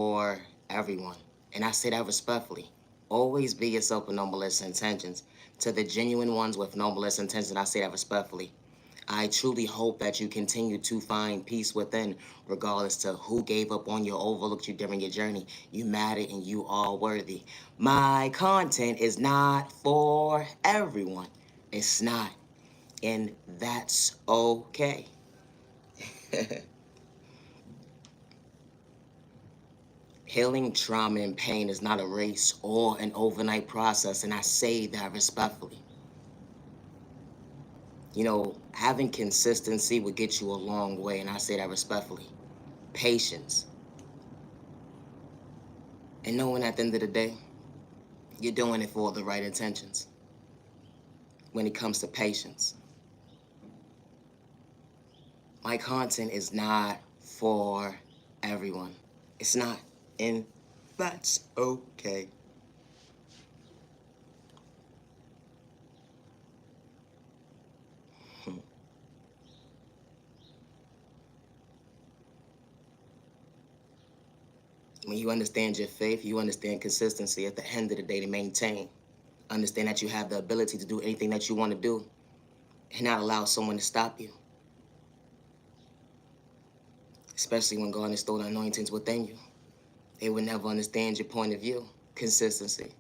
for everyone. And I say that respectfully. Always be yourself with no malicious intentions. To the genuine ones with no malicious intentions, I say that respectfully. I truly hope that you continue to find peace within, regardless to who gave up on you, overlooked you during your journey. You matter and you are worthy. My content is not for everyone. It's not. And that's okay. Healing trauma and pain is not a race or an overnight process, and I say that respectfully. You know, having consistency will get you a long way, and I say that respectfully. Patience. And knowing at the end of the day, you're doing it for the right intentions. When it comes to patience, my content is not for everyone. It's not, and that's okay. When you understand your faith, you understand consistency at the end of the day to maintain. Understand that you have the ability to do anything that you want to do and not allow someone to stop you. Especially when God installed anointings within you. They would never understand your point of view. Consistency.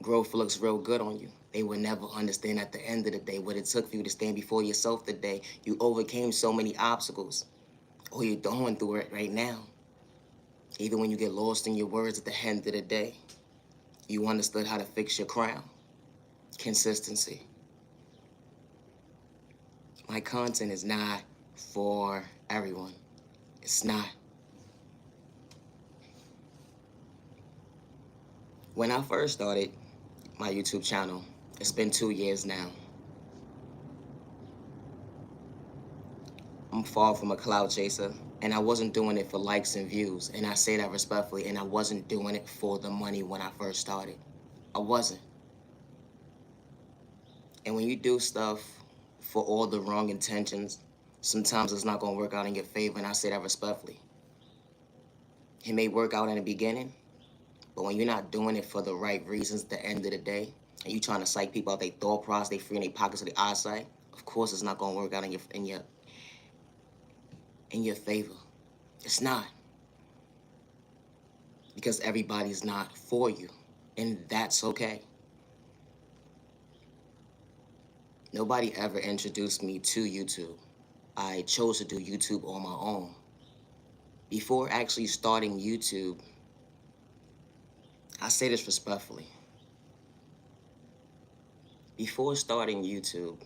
Growth looks real good on you. They would never understand at the end of the day what it took for you to stand before yourself today. You overcame so many obstacles. Or you're going through it right now. Even when you get lost in your words at the end of the day, you understood how to fix your crown. Consistency. My content is not for everyone. It's not. When I first started my YouTube channel, it's been 2 years now. I'm far from a cloud chaser, and I wasn't doing it for likes and views, and I say that respectfully, and I wasn't doing it for the money when I first started. I wasn't. And when you do stuff for all the wrong intentions, sometimes it's not gonna work out in your favor, and I say that respectfully. It may work out in the beginning, but when you're not doing it for the right reasons at the end of the day, and you trying to psych people out their thought process, they free in their pockets of their eyesight, of course it's not gonna work out in your favor. It's not. Because everybody's not for you. And that's okay. Nobody ever introduced me to YouTube. I chose to do YouTube on my own. Before actually starting YouTube, I say this respectfully. Before starting YouTube,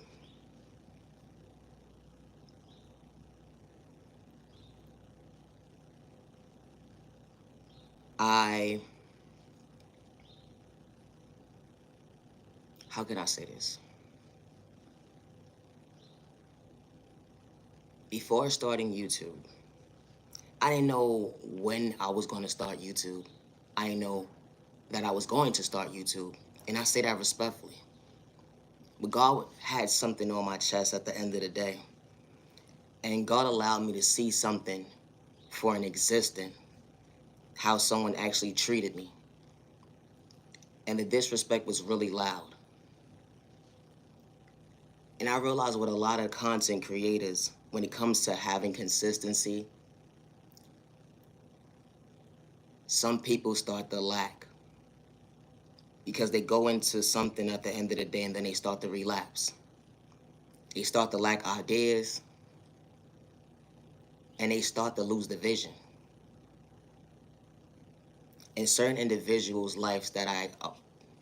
I, how can I say this? Before starting YouTube, I didn't know when I was going to start YouTube. I didn't know that I was going to start YouTube. And I say that respectfully. But God had something on my chest at the end of the day. And God allowed me to see something for an existence, how someone actually treated me. And the disrespect was really loud. And I realized with a lot of content creators, when it comes to having consistency, some people start to lack. Because they go into something at the end of the day and then they start to relapse. They start to lack ideas and they start to lose the vision. In certain individuals' lives that I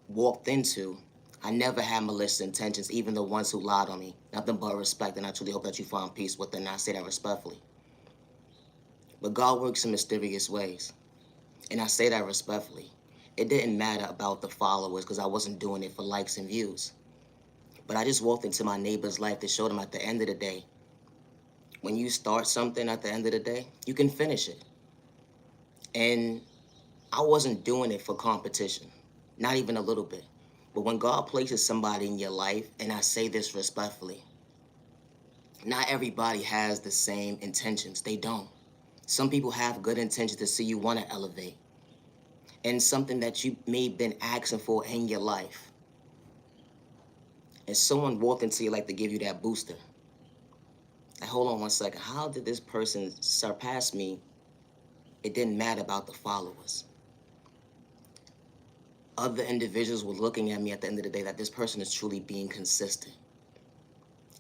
walked into, I never had malicious intentions, even the ones who lied on me. Nothing but respect, and I truly hope that you find peace with it, and I say that respectfully. But God works in mysterious ways, and I say that respectfully. It didn't matter about the followers because I wasn't doing it for likes and views. But I just walked into my neighbor's life to show them at the end of the day, when you start something at the end of the day, you can finish it. And I wasn't doing it for competition, not even a little bit. But when God places somebody in your life, and I say this respectfully, not everybody has the same intentions. They don't. Some people have good intentions to see you want to elevate. And something that you may have been asking for in your life. And someone walked into your life to give you that booster. Like, hold on one second. How did this person surpass me? It didn't matter about the followers. Other individuals were looking at me at the end of the day that this person is truly being consistent.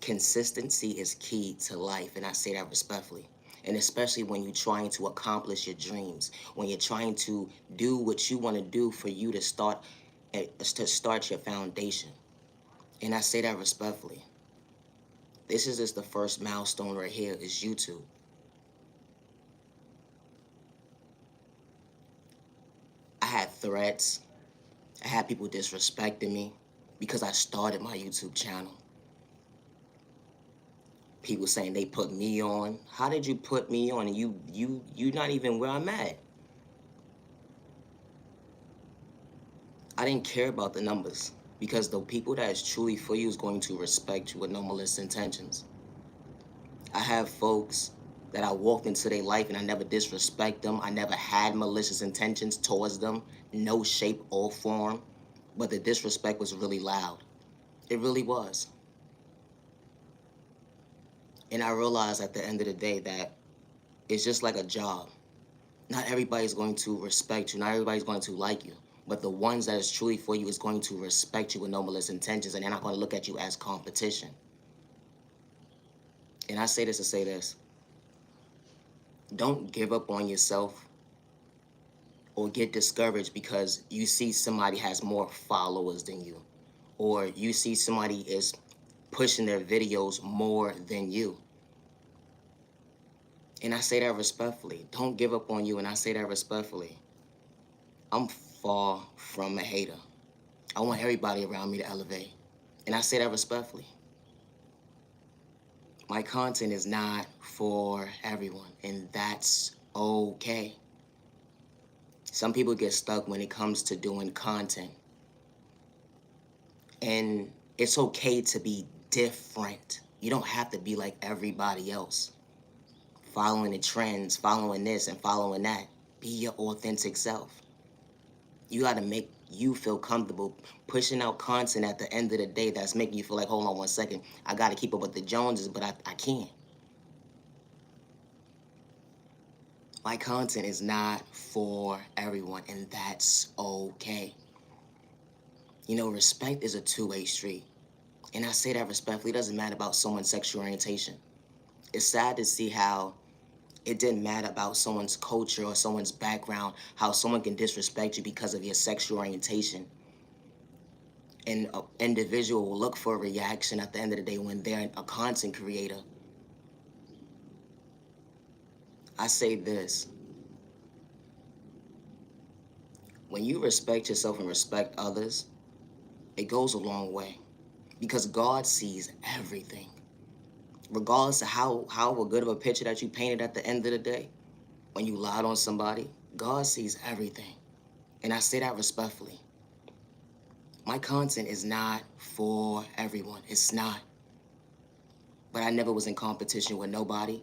Consistency is key to life, and I say that respectfully. And especially when you're trying to accomplish your dreams, when you're trying to do what you want to do for you to start your foundation. And I say that respectfully. This is just the first milestone right here is YouTube. I had threats. I had people disrespecting me because I started my YouTube channel. People saying they put me on. How did you put me on? And you're not even where I'm at. I didn't care about the numbers because the people that is truly for you is going to respect you with no malicious intentions. I have folks that I walked into their life and I never disrespect them. I never had malicious intentions towards them, no shape or form. But the disrespect was really loud. It really was. And I realized at the end of the day that it's just like a job. Not everybody's going to respect you. Not everybody's going to like you. But the ones that is truly for you is going to respect you with no malicious intentions, and they're not going to look at you as competition. And I say this to say this. Don't give up on yourself or get discouraged because you see somebody has more followers than you, or you see somebody is pushing their videos more than you. And I say that respectfully. Don't give up on you, and I say that respectfully. I'm far from a hater. I want everybody around me to elevate. And I say that respectfully. My content is not for everyone, and that's okay. Some people get stuck when it comes to doing content. And it's okay to be different. You don't have to be like everybody else. Following the trends, following this and following that. Be your authentic self. You gotta make you feel comfortable pushing out content at the end of the day that's making you feel like, hold on one second, I gotta keep up with the Joneses, but I can't. My content is not for everyone, and that's okay. You know, respect is a two-way street. And I say that respectfully. It doesn't matter about someone's sexual orientation. It's sad to see how it didn't matter about someone's culture or someone's background, how someone can disrespect you because of your sexual orientation. And an individual will look for a reaction at the end of the day when they're a content creator. I say this. When you respect yourself and respect others, it goes a long way. Because God sees everything. Regardless of how good of a picture that you painted at the end of the day, when you lied on somebody, God sees everything. And I say that respectfully. My content is not for everyone. It's not. But I never was in competition with nobody.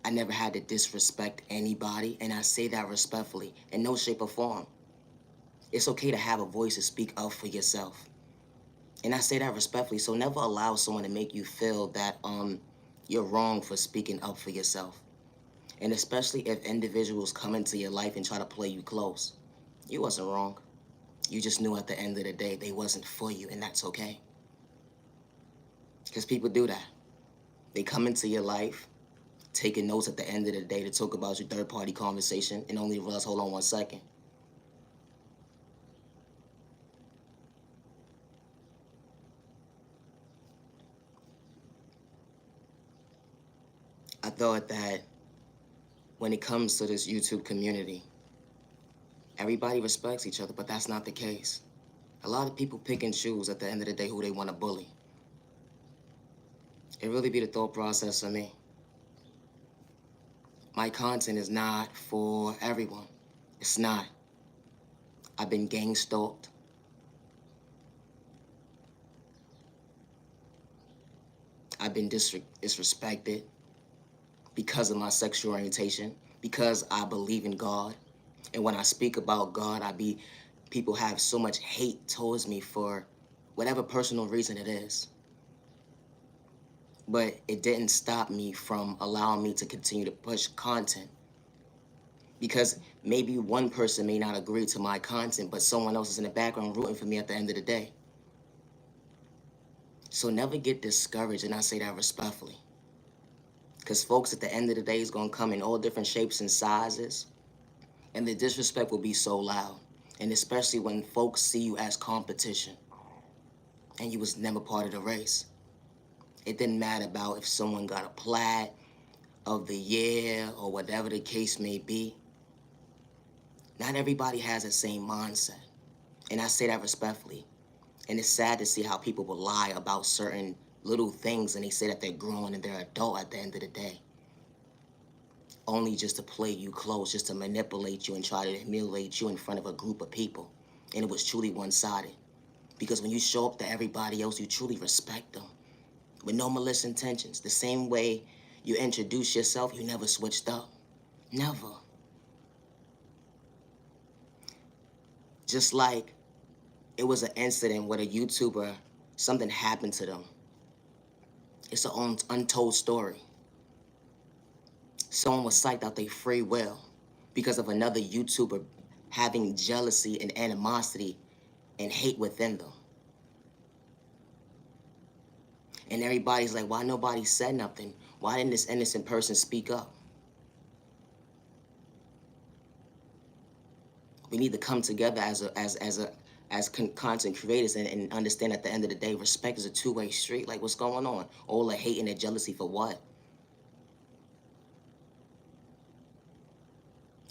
I never had to disrespect anybody. And I say that respectfully, in no shape or form. It's okay to have a voice to speak up for yourself. And I say that respectfully. So never allow someone to make you feel that you're wrong for speaking up for yourself. And especially if individuals come into your life and try to play you close. You wasn't wrong. You just knew at the end of the day they wasn't for you, and that's okay. Because people do that. They come into your life, taking notes at the end of the day to talk about your third-party conversation, and only realize, hold on one second. I thought that when it comes to this YouTube community, everybody respects each other, but that's not the case. A lot of people pick and choose at the end of the day who they want to bully. It really be the thought process for me. My content is not for everyone. It's not. I've been gang stalked. I've been disrespected because of my sexual orientation, because I believe in God. And when I speak about God, people have so much hate towards me for whatever personal reason it is. But it didn't stop me from allowing me to continue to push content. Because maybe one person may not agree to my content, but someone else is in the background rooting for me at the end of the day. So never get discouraged, and I say that respectfully. Because folks at the end of the day is going to come in all different shapes and sizes, and the disrespect will be so loud. And especially when folks see you as competition, and you was never part of the race. It didn't matter about if someone got a plat of the year or whatever the case may be. Not everybody has the same mindset. And I say that respectfully. And it's sad to see how people will lie about certain little things and they say that they're grown and they're adult at the end of the day. Only just to play you close, just to manipulate you and try to humiliate you in front of a group of people. And it was truly one-sided. Because when you show up to everybody else, you truly respect them. With no malicious intentions. The same way you introduce yourself, you never switched up. Never. Just like it was an incident with a YouTuber, something happened to them. It's an untold story. Someone was psyched out their free will because of another YouTuber having jealousy and animosity and hate within them. And everybody's like, why nobody said nothing? Why didn't this innocent person speak up? We need to come together as content creators and understand at the end of the day, respect is a two-way street. Like, what's going on? All the hate and the jealousy for what?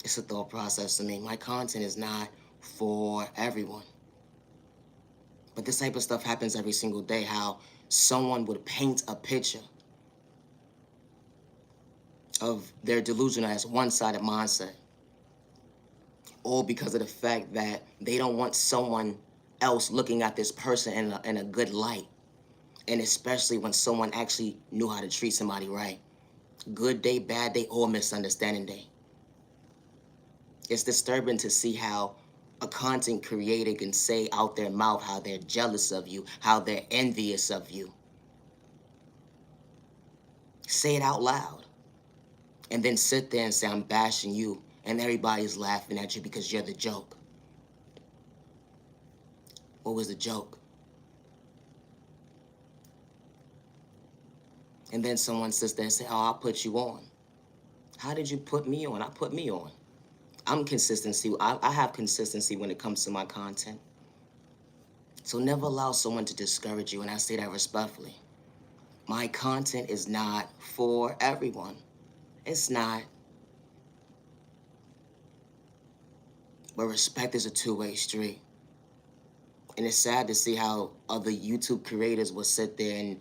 It's a thought process to me. My content is not for everyone. But this type of stuff happens every single day, how someone would paint a picture of their delusional as one-sided mindset. All because of the fact that they don't want someone else looking at this person in a good light. And especially when someone actually knew how to treat somebody right. Good day, bad day, or misunderstanding day. It's disturbing to see how a content creator can say out their mouth how they're jealous of you, how they're envious of you. Say it out loud. And then sit there and say, I'm bashing you, and everybody's laughing at you because you're the joke. What was the joke? And then someone sits there and says, oh, I'll put you on. How did you put me on? I put me on. I'm consistency. I have consistency when it comes to my content. So never allow someone to discourage you, and I say that respectfully. My content is not for everyone. It's not. But respect is a two-way street. And it's sad to see how other YouTube creators will sit there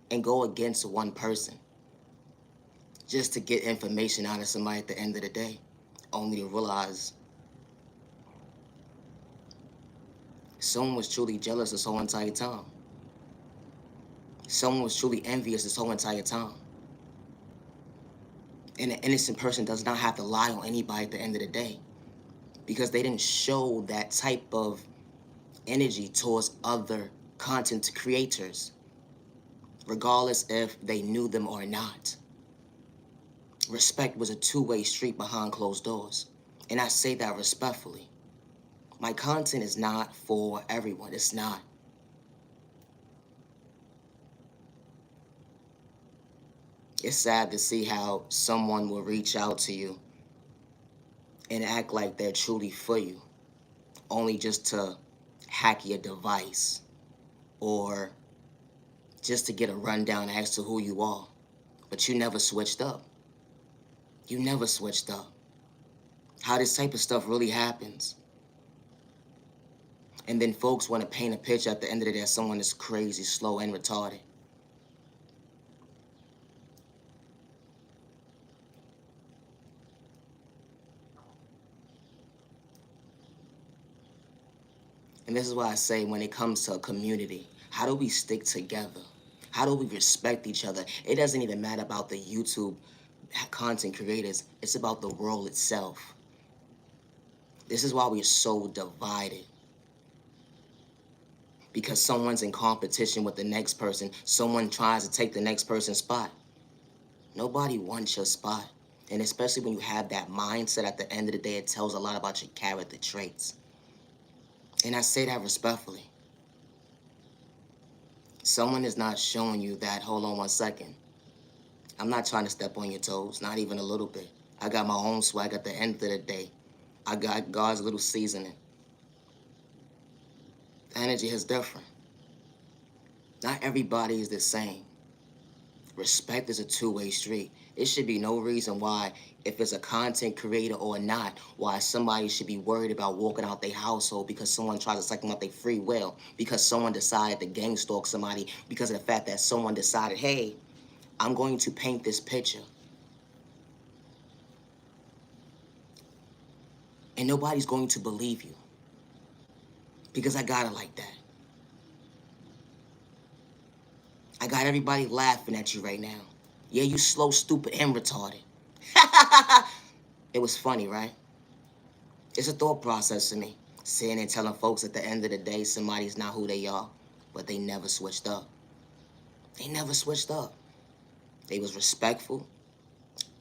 and go against one person just to get information out of somebody at the end of the day, only to realize someone was truly jealous this whole entire time. Someone was truly envious this whole entire time. And an innocent person does not have to lie on anybody at the end of the day because they didn't show that type of energy towards other content creators, regardless if they knew them or not. Respect was a two-way street behind closed doors. And I say that respectfully. My content is not for everyone. It's not. It's sad to see how someone will reach out to you and act like they're truly for you, only just to hack your device or just to get a rundown as to who you are. But you never switched up. You never switched up. How this type of stuff really happens. And then folks want to paint a picture at the end of the day that someone is crazy, slow, and retarded. And this is why I say when it comes to a community, how do we stick together? How do we respect each other? It doesn't even matter about the YouTube content creators, it's about the world itself. This is why we're so divided. Because someone's in competition with the next person. Someone tries to take the next person's spot. Nobody wants your spot. And especially when you have that mindset, at the end of the day, it tells a lot about your character traits. And I say that respectfully. Someone is not showing you that, hold on one second. I'm not trying to step on your toes, not even a little bit. I got my own swag at the end of the day. I got God's little seasoning. The energy is different. Not everybody is the same. Respect is a two-way street. It should be no reason why, if it's a content creator or not, why somebody should be worried about walking out their household because someone tries to suck them out their free will, because someone decided to gang stalk somebody, because of the fact that someone decided, hey, I'm going to paint this picture. And nobody's going to believe you. Because I got it like that. I got everybody laughing at you right now. Yeah, you slow, stupid, and retarded. It was funny, right? It's a thought process to me. Sitting and telling folks at the end of the day somebody's not who they are, but they never switched up. They never switched up. They was respectful,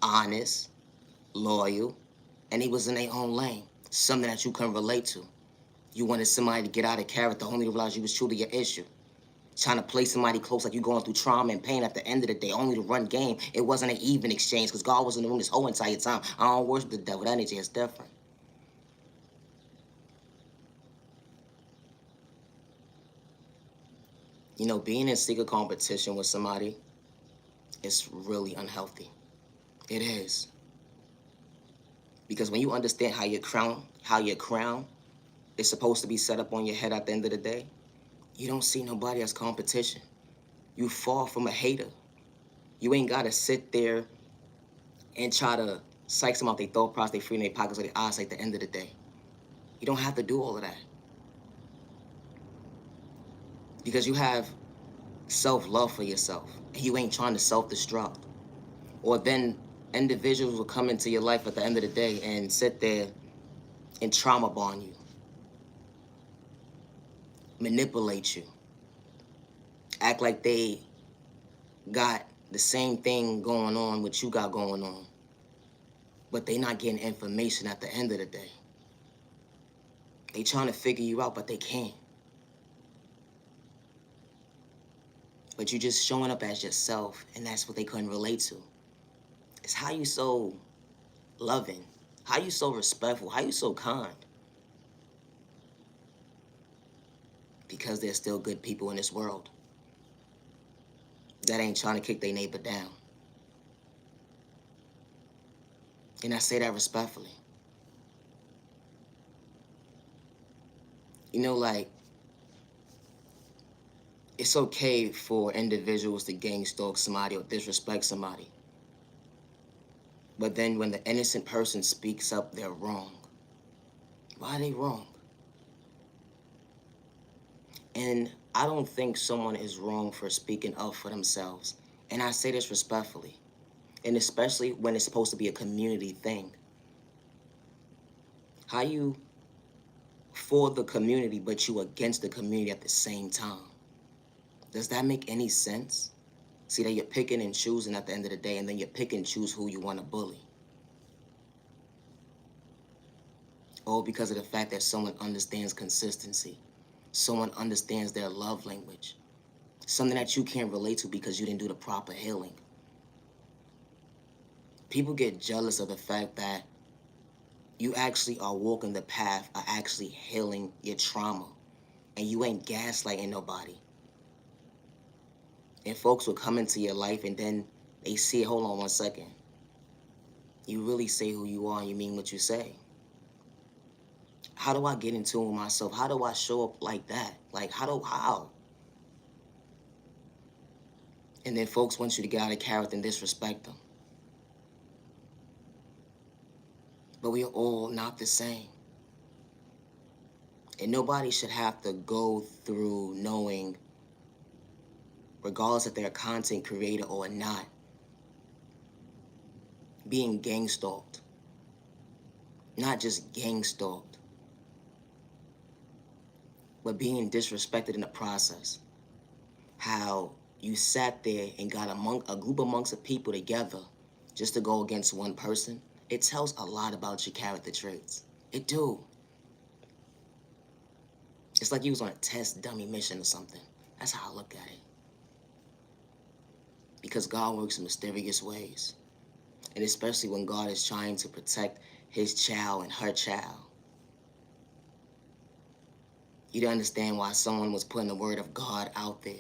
honest, loyal, and they was in their own lane. Something that you couldn't relate to. You wanted somebody to get out of character only to realize you was truly your issue. Trying to play somebody close like you going through trauma and pain at the end of the day, only to run game. It wasn't an even exchange because God was in the room this whole entire time. I don't worship the devil. That energy is different. You know, being in secret competition with somebody is really unhealthy. It is. Because when you understand how your crown is supposed to be set up on your head at the end of the day, you don't see nobody as competition. You fall from a hater. You ain't gotta sit there and try to psych them out their thought process, they free in their pockets or their eyes at the end of the day. You don't have to do all of that. Because you have self-love for yourself. And you ain't trying to self-destruct. Or then individuals will come into your life at the end of the day and sit there and trauma bond you. Manipulate you. Act like they got the same thing going on what you got going on. But they not getting information at the end of the day. They trying to figure you out, but they can't. But you just showing up as yourself, and that's what they couldn't relate to. It's how you so loving, how you so respectful, how you so kind. Because there's still good people in this world that ain't trying to kick their neighbor down. And I say that respectfully. You know, like, it's okay for individuals to gang stalk somebody or disrespect somebody. But then when the innocent person speaks up, they're wrong. Why are they wrong? And I don't think someone is wrong for speaking up for themselves. And I say this respectfully. And especially when it's supposed to be a community thing. How you for the community, but you against the community at the same time? Does that make any sense? See that you're picking and choosing at the end of the day, and then you pick and choose who you want to bully. All because of the fact that someone understands consistency. Someone understands their love language. Something that you can't relate to because you didn't do the proper healing. People get jealous of the fact that you actually are walking the path of actually healing your trauma. And you ain't gaslighting nobody. And folks will come into your life and then they see, hold on one second. You really say who you are and you mean what you say. How do I get in tune with myself? How do I show up like that? Like, how? And then folks want you to get out of character and disrespect them. But we are all not the same. And nobody should have to go through knowing, regardless if they're a content creator or not, being gang stalked. Not just gang stalked, but being disrespected in the process. How you sat there and got a group amongst of people together just to go against one person. It tells a lot about your character traits. It do. It's like you was on a test dummy mission or something. That's how I look at it. Because God works in mysterious ways. And especially when God is trying to protect his child and her child. You don't understand why someone was putting the word of God out there.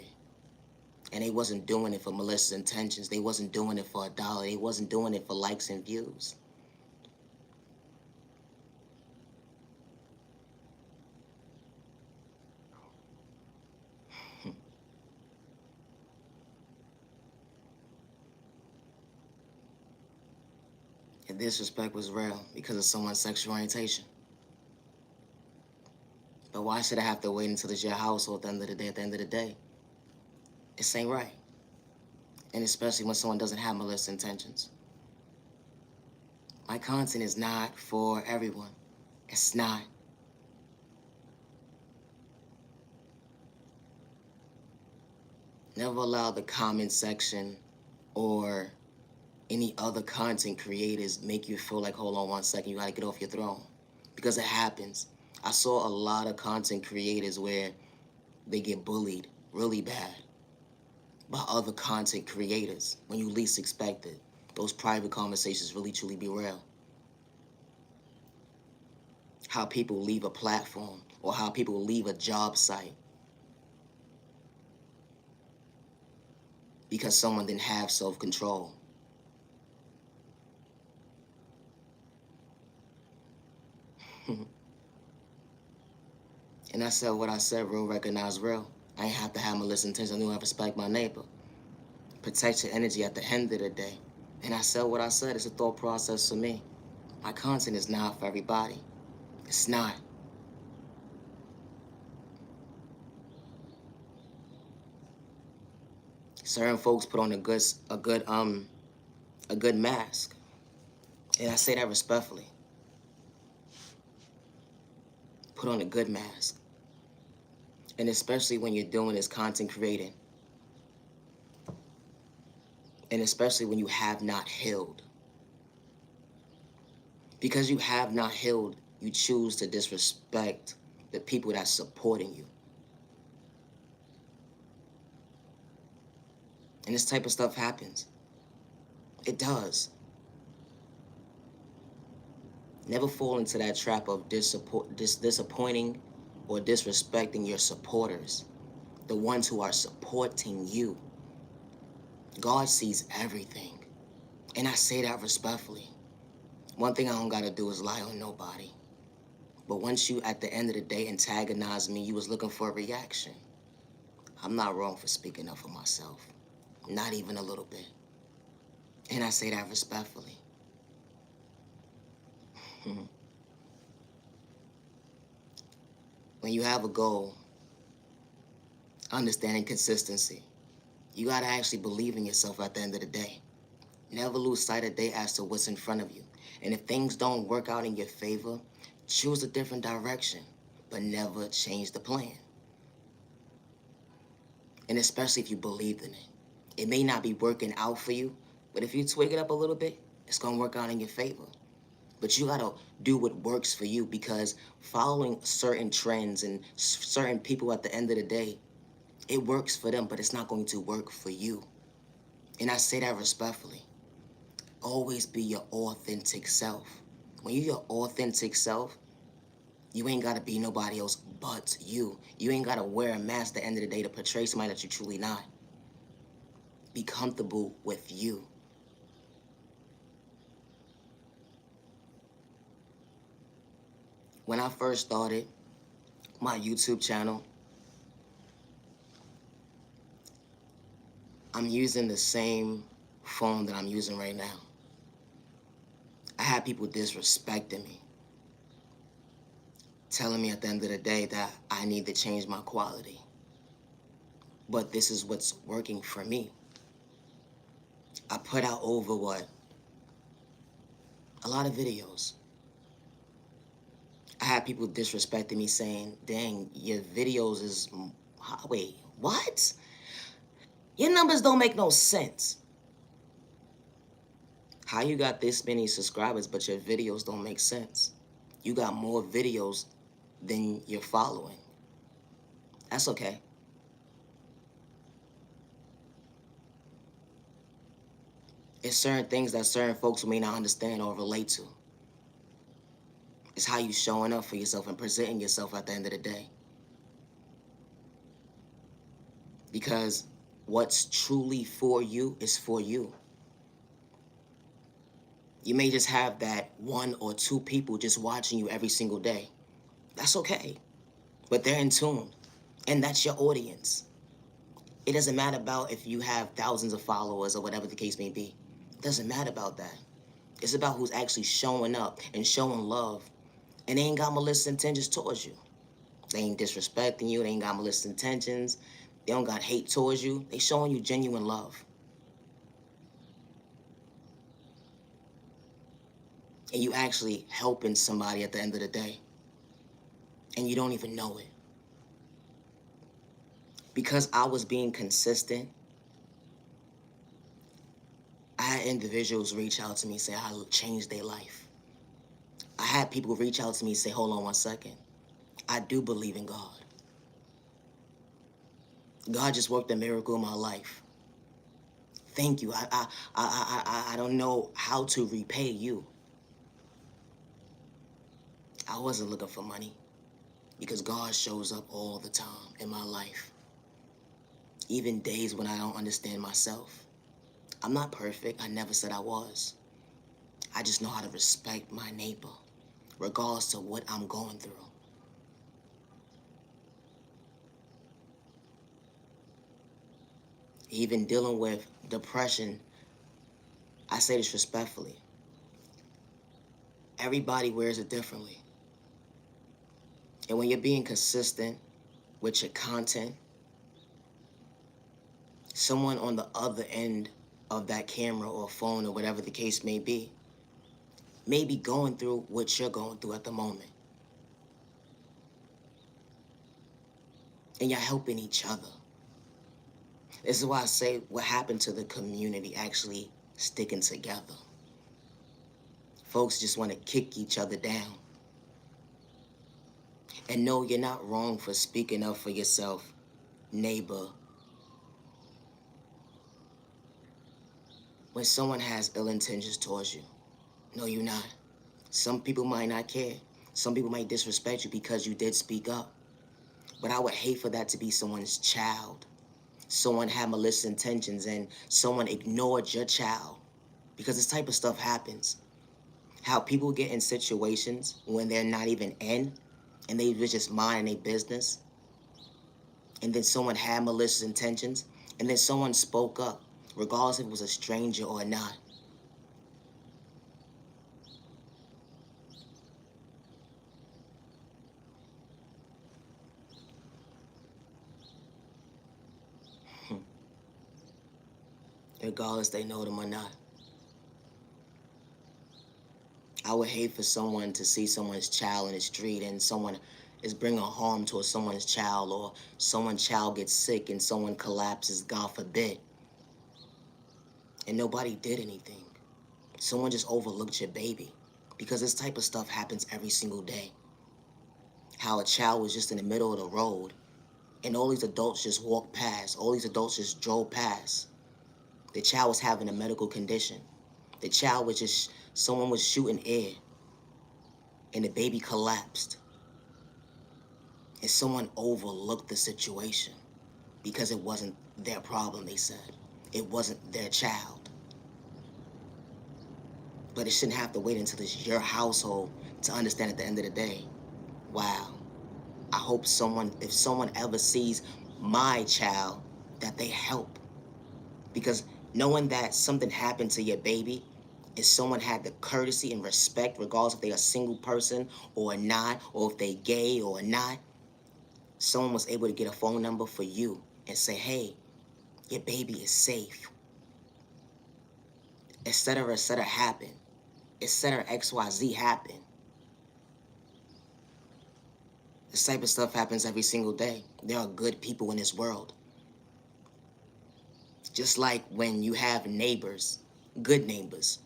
And they wasn't doing it for malicious intentions. They wasn't doing it for $1. They wasn't doing it for likes and views. And disrespect was real because of someone's sexual orientation. But why should I have to wait until it's your household at the end of the day? At the end of the day, this ain't right. And especially when someone doesn't have malicious intentions. My content is not for everyone. It's not. Never allow the comment section or any other content creators make you feel like, hold on 1 second, you gotta get off your throne. Because it happens. I saw a lot of content creators where they get bullied really bad by other content creators when you least expect it. Those private conversations really truly be real. How people leave a platform or how people leave a job site because someone didn't have self-control. And I said what I said, real recognize real. I ain't have to have malicious intentions. I knew I respect my neighbor. Protect your energy at the end of the day. And I said what I said. It's a thought process for me. My content is not for everybody. It's not. Certain folks put on a good mask. And I say that respectfully. Put on a good mask. And especially when you're doing this content creating. And especially when you have not healed. Because you have not healed, you choose to disrespect the people that's supporting you. And this type of stuff happens. It does. Never fall into that trap of disappointing or disrespecting your supporters, the ones who are supporting you. God sees everything. And I say that respectfully. One thing I don't gotta do is lie on nobody. But once you, at the end of the day, antagonize me, you was looking for a reaction. I'm not wrong for speaking up for myself. Not even a little bit. And I say that respectfully. When you have a goal, understanding consistency, you gotta actually believe in yourself at the end of the day. Never lose sight of day as to what's in front of you. And if things don't work out in your favor, choose a different direction, but never change the plan. And especially if you believed in it. It may not be working out for you, but if you twig it up a little bit, it's gonna work out in your favor. But you gotta do what works for you, because following certain trends and certain people at the end of the day, it works for them, but it's not going to work for you. And I say that respectfully. Always be your authentic self. When you're your authentic self, you ain't gotta be nobody else but you. You ain't gotta wear a mask at the end of the day to portray somebody that you're truly not. Be comfortable with you. When I first started my YouTube channel, I'm using the same phone that I'm using right now. I had people disrespecting me, telling me at the end of the day that I need to change my quality. But this is what's working for me. I put out over what? A lot of videos. I had people disrespecting me saying, dang, your videos is, wait, what? Your numbers don't make no sense. How you got this many subscribers, but your videos don't make sense? You got more videos than you're following. That's okay. It's certain things that certain folks may not understand or relate to. It's how you showing up for yourself and presenting yourself at the end of the day. Because what's truly for you is for you. You may just have that one or two people just watching you every single day. That's okay. But they're in tune. And that's your audience. It doesn't matter about if you have thousands of followers or whatever the case may be. It doesn't matter about that. It's about who's actually showing up and showing love. And they ain't got malicious intentions towards you. They ain't disrespecting you. They ain't got malicious intentions. They don't got hate towards you. They showing you genuine love. And you actually helping somebody at the end of the day. And you don't even know it. Because I was being consistent, I had individuals reach out to me and say I changed their life. I had people reach out to me and say, hold on one second. I do believe in God. God just worked a miracle in my life. Thank you. I don't know how to repay you. I wasn't looking for money because God shows up all the time in my life. Even days when I don't understand myself. I'm not perfect. I never said I was. I just know how to respect my neighbor, regardless to what I'm going through. Even dealing with depression, I say this respectfully. Everybody wears it differently. And when you're being consistent with your content, someone on the other end of that camera or phone or whatever the case may be going through what you're going through at the moment. And you're helping each other. This is why I say what happened to the community actually sticking together. Folks just want to kick each other down. And no, you're not wrong for speaking up for yourself, neighbor. When someone has ill intentions towards you, no, you're not. Some people might not care. Some people might disrespect you because you did speak up. But I would hate for that to be someone's child. Someone had malicious intentions and someone ignored your child. Because this type of stuff happens. How people get in situations when they're not even in, and they was just minding their business. And then someone had malicious intentions, and then someone spoke up, regardless if it was a stranger or not. Regardless they know them or not. I would hate for someone to see someone's child in the street and someone is bringing harm to someone's child, or someone's child gets sick and someone collapses, God forbid, and nobody did anything. Someone just overlooked your baby, because this type of stuff happens every single day. How a child was just in the middle of the road and all these adults just walked past, all these adults just drove past. The child was having a medical condition. The child was just, someone was shooting air and the baby collapsed. And someone overlooked the situation because it wasn't their problem, they said. It wasn't their child. But it shouldn't have to wait until it's your household to understand at the end of the day. Wow. I hope someone, if someone ever sees my child, that they help. Because knowing that something happened to your baby, if someone had the courtesy and respect, regardless if they're a single person or not, or if they gay or not, someone was able to get a phone number for you and say, hey, your baby is safe. Et cetera, happened. etc. XYZ happen. This type of stuff happens every single day. There are good people in this world. Just like when you have neighbors, good neighbors,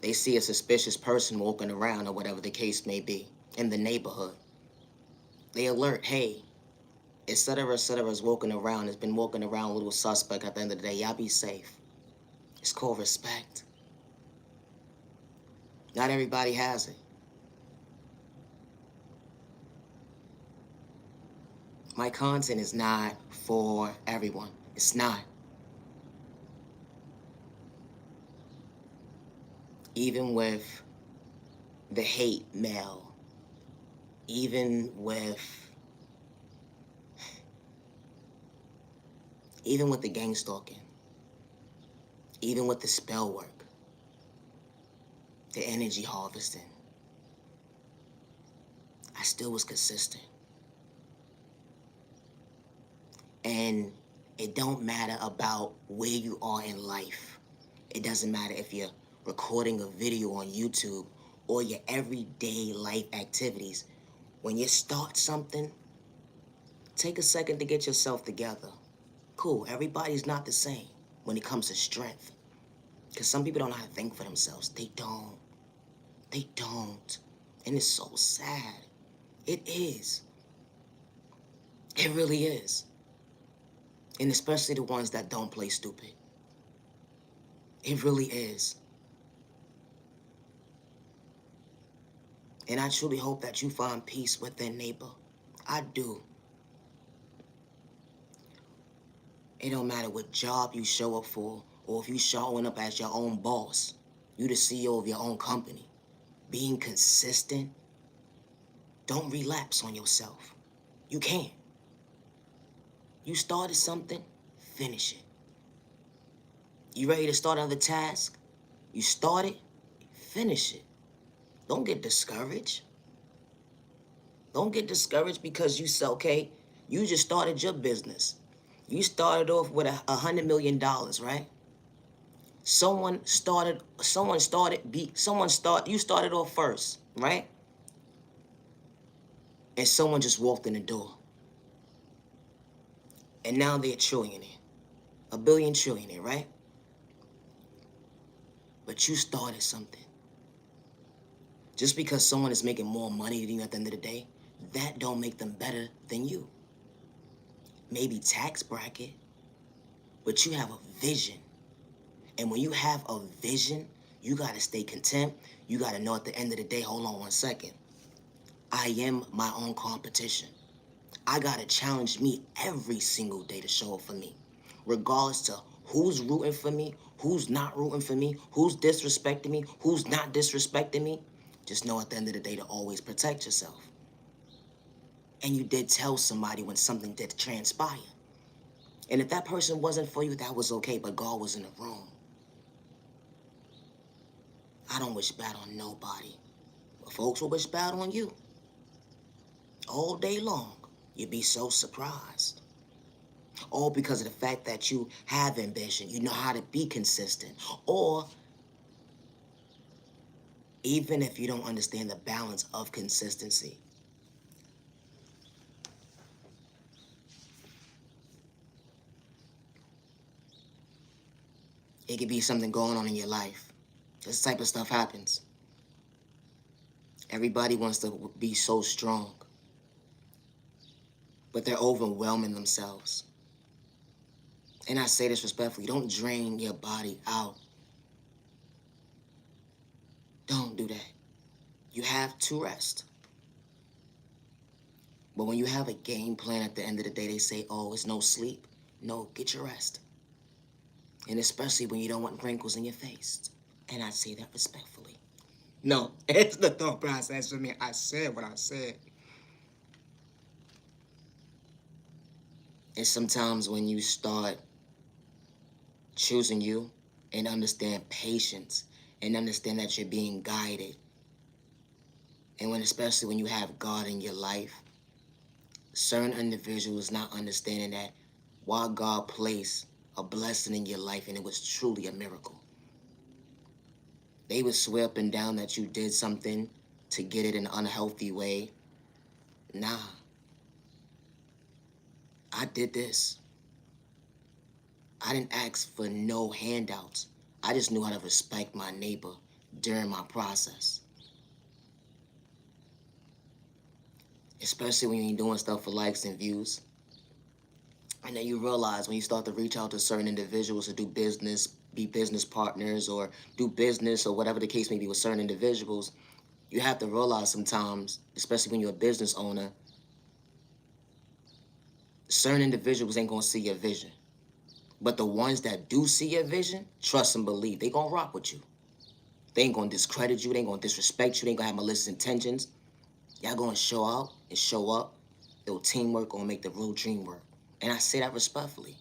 they see a suspicious person walking around or whatever the case may be in the neighborhood. They alert, hey, etc. is walking around, has been walking around a little suspect. At the end of the day, y'all be safe. It's called respect. Not everybody has it. My content is not for everyone. It's not. Even with the hate mail, even with the gang stalking, even with the spell work, the energy harvesting, I still was consistent. And it don't matter about where you are in life. It doesn't matter if you're recording a video on YouTube or your everyday life activities. When you start something, take a second to get yourself together. Cool, everybody's not the same when it comes to strength. Because some people don't know how to think for themselves. They don't. They don't. And it's so sad. It is. It really is. And especially the ones that don't play stupid. It really is. And I truly hope that you find peace within, neighbor. I do. It don't matter what job you show up for, or if you showing up as your own boss. You the CEO of your own company. Being consistent, don't relapse on yourself. You can't. You started something, finish it. You ready to start another task? You start it, finish it. Don't get discouraged. Don't get discouraged because you say, okay, you just started your business. You started off with $100 million, right? You started off first, right? And someone just walked in the door. And now they're a trillionaire. A billion trillionaire, right? But you started something. Just because someone is making more money than you at the end of the day, that don't make them better than you. Maybe tax bracket, but you have a vision. And when you have a vision, you gotta stay content. You gotta know at the end of the day, hold on one second. I am my own competition. I gotta challenge me every single day to show up for me. Regardless to who's rooting for me, who's not rooting for me, who's disrespecting me, who's not disrespecting me. Just know at the end of the day to always protect yourself. And you did tell somebody when something did transpire. And if that person wasn't for you, that was okay, but God was in the room. I don't wish bad on nobody. But folks will wish bad on you. All day long. You'd be so surprised. All because of the fact that you have ambition. You know how to be consistent. Or even if you don't understand the balance of consistency. It could be something going on in your life. This type of stuff happens. Everybody wants to be so strong. But they're overwhelming themselves. And I say this respectfully, don't drain your body out. Don't do that. You have to rest. But when you have a game plan at the end of the day, they say, oh, it's no sleep. No, get your rest. And especially when you don't want wrinkles in your face. And I say that respectfully. No, it's the thought process for me. I said what I said. And sometimes when you start choosing you and understand patience and understand that you're being guided, and especially when you have God in your life, certain individuals not understanding that while God placed a blessing in your life and it was truly a miracle. They would swear up and down that you did something to get it in an unhealthy way. Nah, I did this. I didn't ask for no handouts. I just knew how to respect my neighbor during my process. Especially when you ain't doing stuff for likes and views. And then you realize when you start to reach out to certain individuals to do business, be business partners, or do business, or whatever the case may be with certain individuals, you have to realize sometimes, especially when you're a business owner, certain individuals ain't gonna see your vision. But the ones that do see your vision, trust and believe, they gonna rock with you. They ain't gonna discredit you, they ain't gonna disrespect you, they ain't gonna have malicious intentions. Y'all gonna show out and show up. Your teamwork gonna make the real dream work. And I say that respectfully.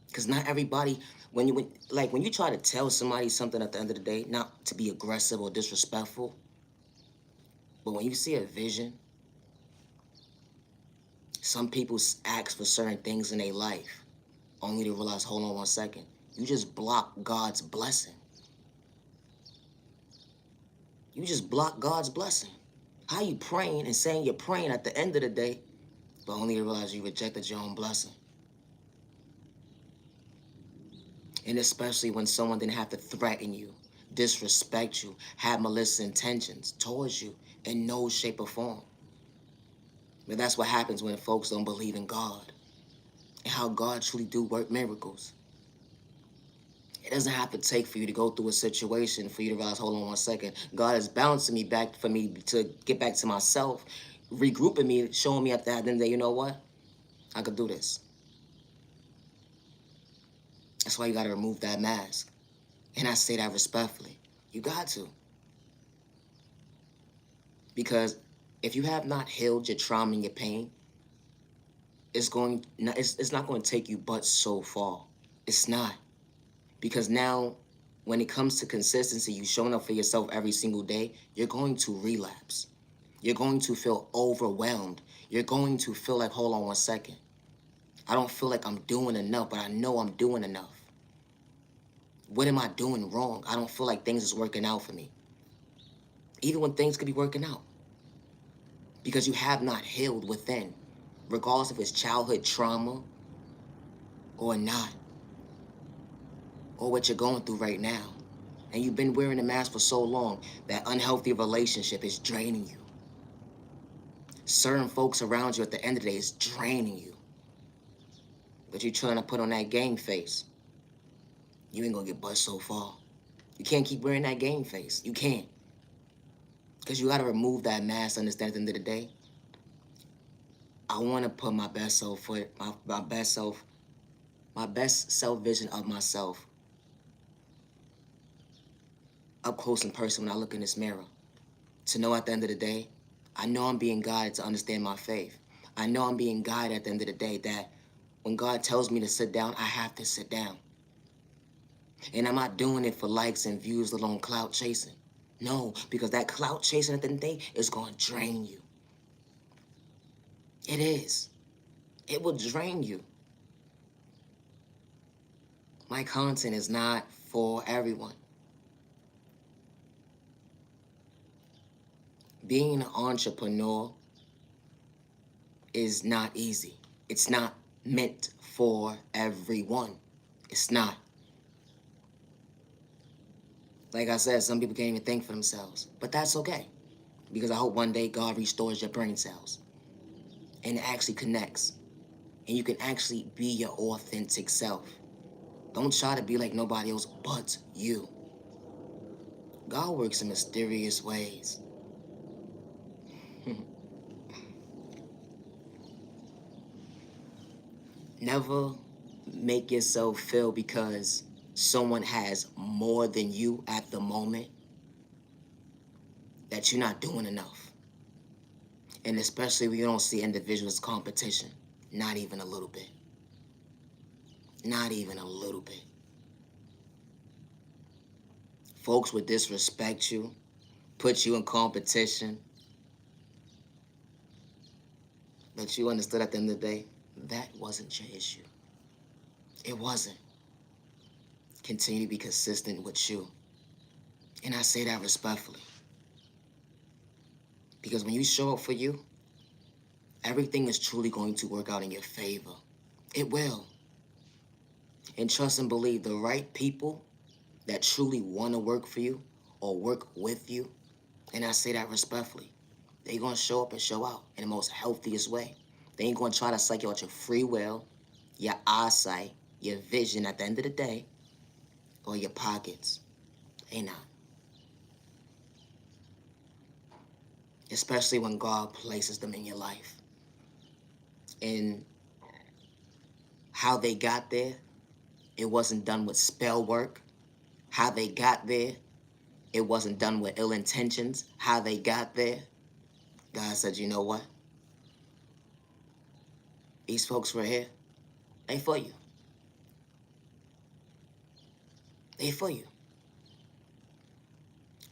Because not everybody, when you try to tell somebody something at the end of the day, not to be aggressive or disrespectful, but when you see a vision, some people ask for certain things in their life, only to realize, hold on 1 second, you just block God's blessing. You just block God's blessing. How you praying and saying you're praying at the end of the day, but only to realize you rejected your own blessing. And especially when someone didn't have to threaten you, disrespect you, have malicious intentions towards you in no shape or form. But that's what happens when folks don't believe in God and how God truly do work miracles. It doesn't have to take for you to go through a situation for you to realize, hold on 1 second, God is bouncing me back for me to get back to myself, regrouping me, showing me at the end of the day, you know what? I could do this. That's why you got to remove that mask. And I say that respectfully. You got to. Because if you have not healed your trauma and your pain, it's not going to take you but so far. It's not. Because now, when it comes to consistency, you showing up for yourself every single day, you're going to relapse. You're going to feel overwhelmed. You're going to feel like, hold on 1 second. I don't feel like I'm doing enough, but I know I'm doing enough. What am I doing wrong? I don't feel like things is working out for me. Even when things could be working out. Because you have not healed within, regardless if it's childhood trauma or not, or what you're going through right now. And you've been wearing a mask for so long, that unhealthy relationship is draining you. Certain folks around you at the end of the day is draining you. But you're trying to put on that game face. You ain't gonna get bust so far. You can't keep wearing that game face. You can't. Because you gotta remove that mask, understand at the end of the day. I wanna put my best self foot, my best self vision of myself up close and personal when I look in this mirror. To know at the end of the day, I know I'm being guided to understand my faith. I know I'm being guided at the end of the day that when God tells me to sit down, I have to sit down. And I'm not doing it for likes and views, let alone clout chasing. No, because that clout chasing at the end of the day is going to drain you. It is. It will drain you. My content is not for everyone. Being an entrepreneur is not easy. It's not meant for everyone. It's not. Like I said, some people can't even think for themselves. But that's okay. Because I hope one day God restores your brain cells. And it actually connects. And you can actually be your authentic self. Don't try to be like nobody else but you. God works in mysterious ways. Never make yourself feel because someone has more than you at the moment that you're not doing enough. And especially when you don't see individuals as competition. Not even a little bit. Not even a little bit. Folks would disrespect you, put you in competition. But you understood at the end of the day, that wasn't your issue. It wasn't. Continue to be consistent with you. And I say that respectfully. Because when you show up for you, everything is truly going to work out in your favor. It will. And trust and believe the right people that truly want to work for you or work with you, and I say that respectfully, they going to show up and show out in the most healthiest way. They ain't going to try to psych you out your free will, your eyesight, your vision at the end of the day, or your pockets. They not. Especially when God places them in your life. And how they got there, it wasn't done with spell work. How they got there, it wasn't done with ill intentions. How they got there, God said, you know what? These folks right here, they for you. They for you.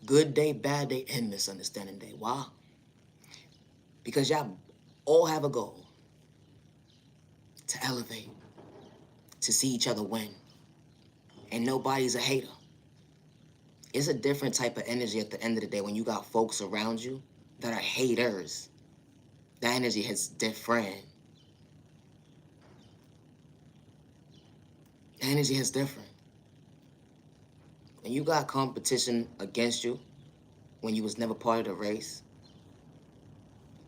Good day, bad day, and misunderstanding day. Why? Because y'all all have a goal to elevate, to see each other win. And nobody's a hater. It's a different type of energy at the end of the day when you got folks around you that are haters. That energy is different. That energy is different. When you got competition against you, when you was never part of the race,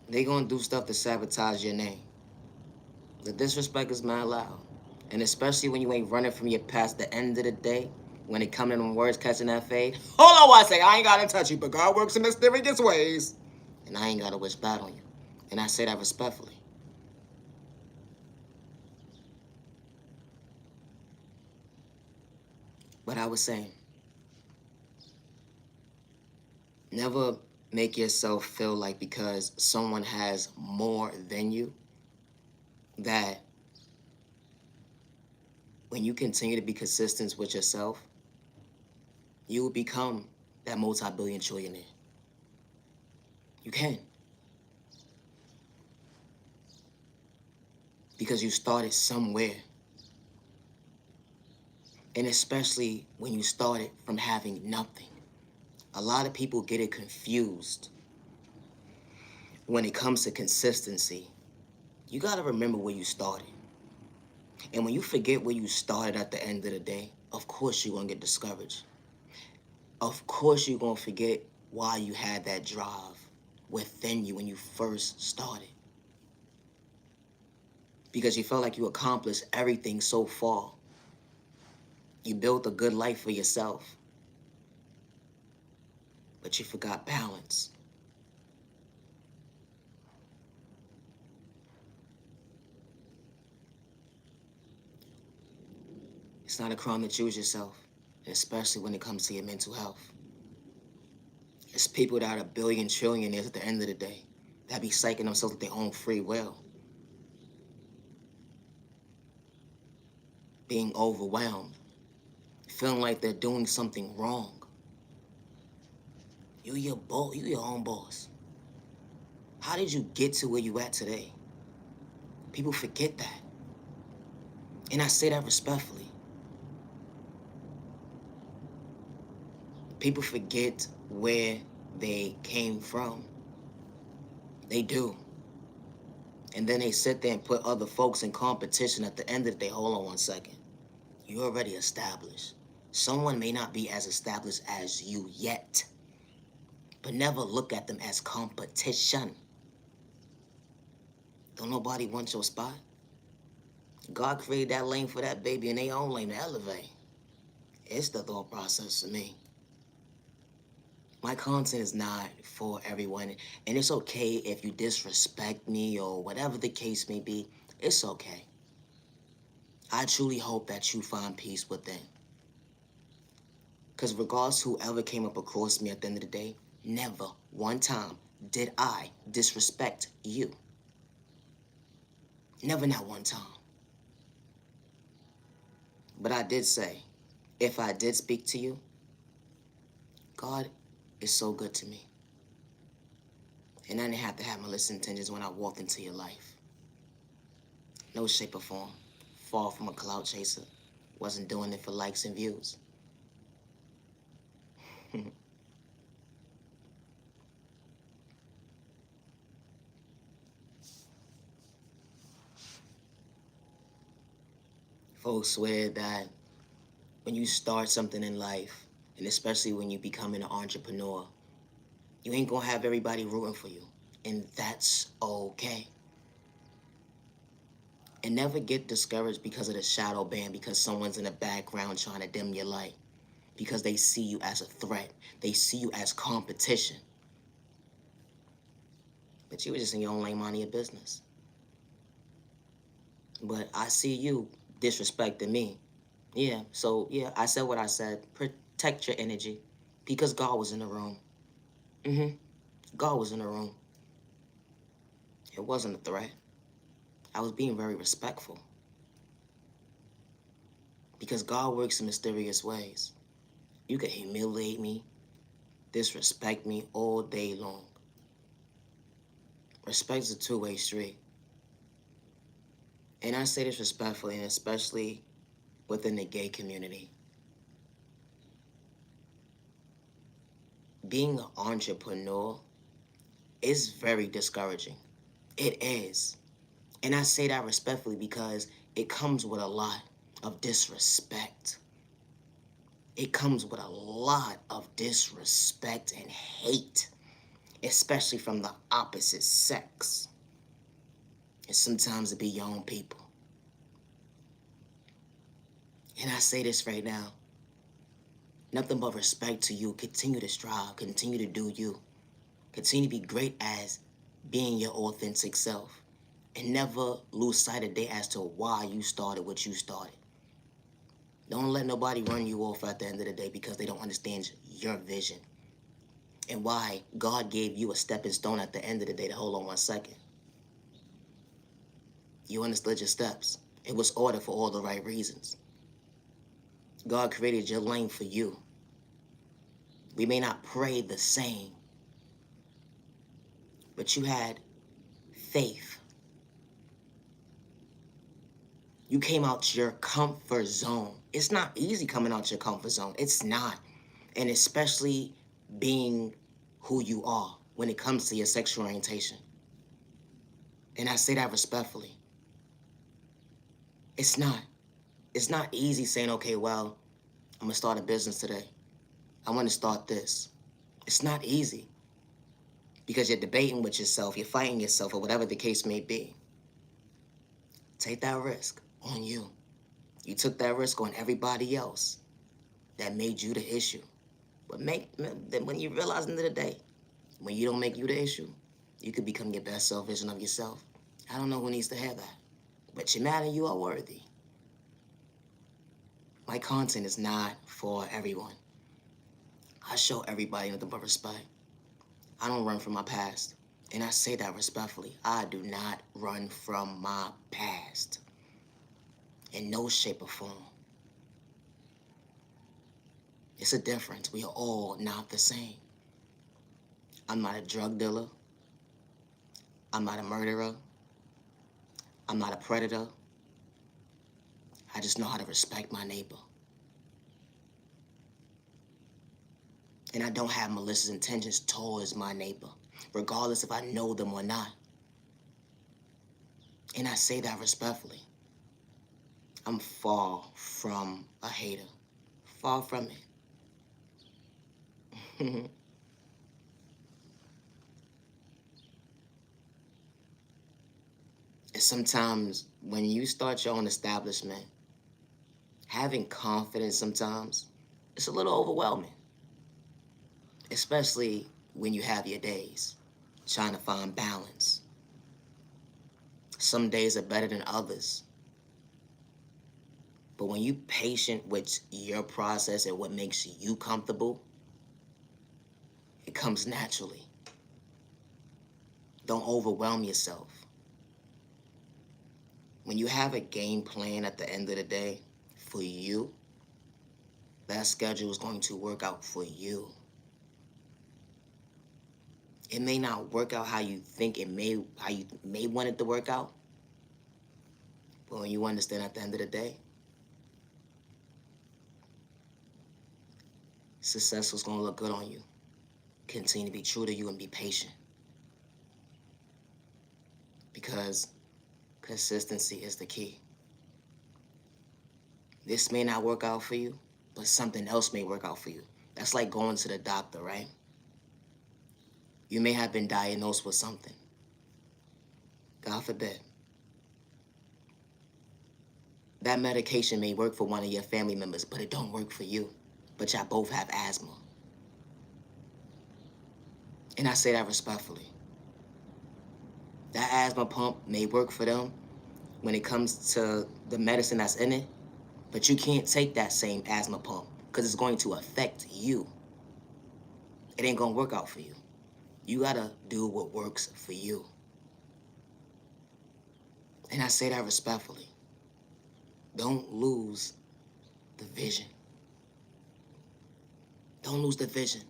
they gonna do stuff to sabotage your name. The disrespect is mad loud. And especially when you ain't running from your past, the end of the day, when it come in them words catching that fade, hold on one second, I ain't gotta touch you, but God works in mysterious ways. And I ain't gotta wish bad on you. And I say that respectfully. But I was saying, never make yourself feel like because someone has more than you, that when you continue to be consistent with yourself, you will become that multi-billion trillionaire. You can. Because you started somewhere. And especially when you started from having nothing. A lot of people get it confused when it comes to consistency. You gotta remember where you started. And when you forget where you started at the end of the day, of course you're gonna get discouraged. Of course you're gonna forget why you had that drive within you when you first started. Because you felt like you accomplished everything so far. You built a good life for yourself. But you forgot balance. It's not a crime to choose yourself, especially when it comes to your mental health. It's people that are billion trillionaires at the end of the day that be psyching themselves with their own free will. Being overwhelmed, feeling like they're doing something wrong. You your own boss. How did you get to where you at today? People forget that. And I say that respectfully. People forget where they came from. They do. And then they sit there and put other folks in competition at the end of the day. Hold on one second. You're already established. Someone may not be as established as you yet, but never look at them as competition. Don't nobody want your spot? God created that lane for that baby in their own lane to elevate. It's the thought process for me. My content is not for everyone, and it's okay if you disrespect me or whatever the case may be. It's okay. I truly hope that you find peace within. Because regardless whoever came up across me at the end of the day, never one time did I disrespect you. Never, not one time. But I did say, if I did speak to you, God is so good to me. And I didn't have to have malicious intentions when I walked into your life. No shape or form. Far from a clout chaser. Wasn't doing it for likes and views. Folks swear that when you start something in life, and especially when you become an entrepreneur, you ain't gonna have everybody rooting for you. And that's okay. And never get discouraged because of the shadow ban, because someone's in the background trying to dim your light. Because they see you as a threat. They see you as competition. But you were just in your own lane minding your business. But I see you disrespecting me. Yeah, so yeah, I said what I said. Protect your energy. Because God was in the room. God was in the room. It wasn't a threat. I was being very respectful. Because God works in mysterious ways. You could humiliate me, disrespect me all day long. Respect's a two-way street. And I say this respectfully, and especially within the gay community. Being an entrepreneur is very discouraging. It is. And I say that respectfully because it comes with a lot of disrespect. It comes with a lot of disrespect and hate, especially from the opposite sex. And sometimes it be your own people. And I say this right now. Nothing but respect to you. Continue to strive. Continue to do you. Continue to be great as being your authentic self. And never lose sight of day as to why you started what you started. Don't let nobody run you off at the end of the day because they don't understand your vision. And why God gave you a stepping stone at the end of the day to hold on 1 second. You understood your steps. It was ordered for all the right reasons. God created your lane for you. We may not pray the same, but you had faith. You came out your comfort zone. It's not easy coming out your comfort zone. It's not. And especially being who you are when it comes to your sexual orientation. And I say that respectfully. It's not. It's not easy saying, okay, well, I'm gonna start a business today. I wanna start this. It's not easy. Because you're debating with yourself, you're fighting yourself, or whatever the case may be. Take that risk on you. You took that risk on everybody else that made you the issue. But when you realize at the end of the day, when you don't make you the issue, you could become your best self vision of yourself. I don't know who needs to hear that. But you matter, you are worthy. My content is not for everyone. I show everybody nothing but respect. I don't run from my past. And I say that respectfully. I do not run from my past. In no shape or form. It's a difference. We are all not the same. I'm not a drug dealer. I'm not a murderer. I'm not a predator. I just know how to respect my neighbor. And I don't have malicious intentions towards my neighbor, regardless if I know them or not. And I say that respectfully. I'm far from a hater. Far from it. And sometimes when you start your own establishment, having confidence sometimes, it's a little overwhelming. Especially when you have your days, trying to find balance. Some days are better than others. But when you're patient with your process and what makes you comfortable, it comes naturally. Don't overwhelm yourself. When you have a game plan at the end of the day for you, that schedule is going to work out for you. It may not work out how you think how you may want it to work out. But when you understand at the end of the day, success is going to look good on you. Continue to be true to you and be patient. Because consistency is the key. This may not work out for you, but something else may work out for you. That's like going to the doctor, right? You may have been diagnosed with something. God forbid. That medication may work for one of your family members, but it don't work for you. But y'all both have asthma. And I say that respectfully. That asthma pump may work for them when it comes to the medicine that's in it, but you can't take that same asthma pump because it's going to affect you. It ain't gonna work out for you. You gotta do what works for you. And I say that respectfully. Don't lose the vision. Don't lose the vision.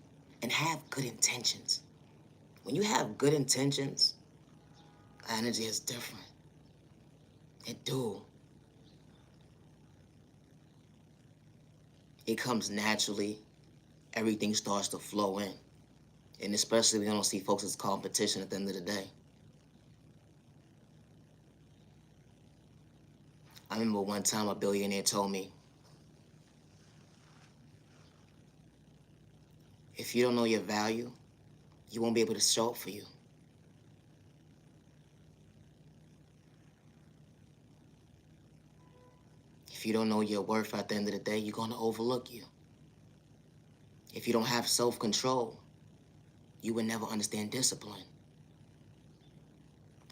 And have good intentions. When you have good intentions, energy is different. It do. It comes naturally. Everything starts to flow in. And especially when you don't see folks as competition at the end of the day. I remember one time a billionaire told me, if you don't know your value, you won't be able to show up for you. If you don't know your worth at the end of the day, you're gonna overlook you. If you don't have self-control, you will never understand discipline.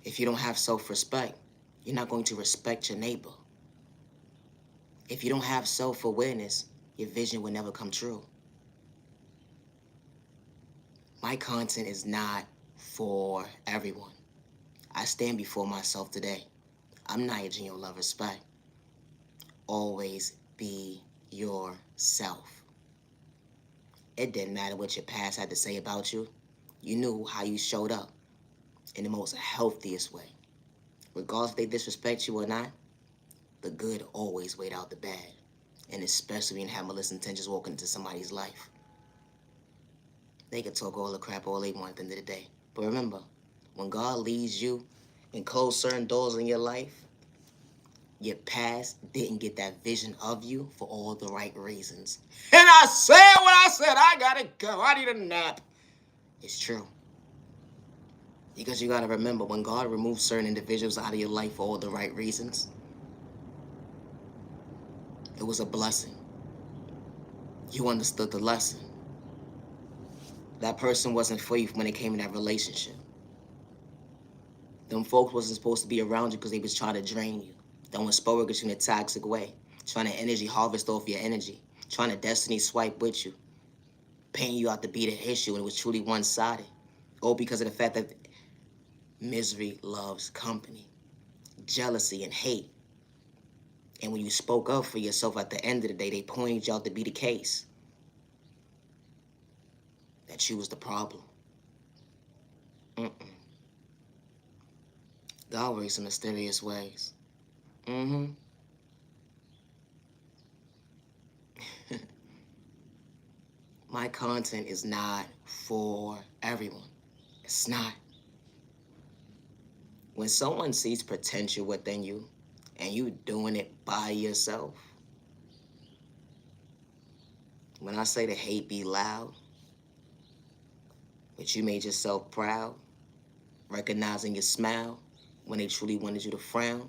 If you don't have self-respect, you're not going to respect your neighbor. If you don't have self-awareness, your vision will never come true. My content is not for everyone. I stand before myself today. I'm not judging your love respect. Always be yourself. It didn't matter what your past had to say about you. You knew how you showed up in the most healthiest way. Regardless if they disrespect you or not, the good always weighed out the bad. And especially when you have malicious intentions walking into somebody's life. They can talk all the crap all they want at the end of the day. But remember, when God leads you and close certain doors in your life, your past didn't get that vision of you for all the right reasons. And I said what I said. I gotta go. I need a nap. It's true. Because you gotta remember, when God removes certain individuals out of your life for all the right reasons, it was a blessing. You understood the lesson. That person wasn't for you when it came in that relationship. Them folks wasn't supposed to be around you because they was trying to drain you. Throwing spoilers at you in a toxic way. Trying to energy harvest off your energy. Trying to destiny swipe with you. Painting you out to be the issue, and it was truly one-sided. All because of the fact that misery loves company. Jealousy and hate. And when you spoke up for yourself at the end of the day, they pointed you out to be the case. That you was the problem. Mm-mm. God works in mysterious ways. Mm-hmm. My content is not for everyone. It's not. When someone sees potential within you and you doing it by yourself, when I say the hate be loud, but you made yourself proud, recognizing your smile when they truly wanted you to frown,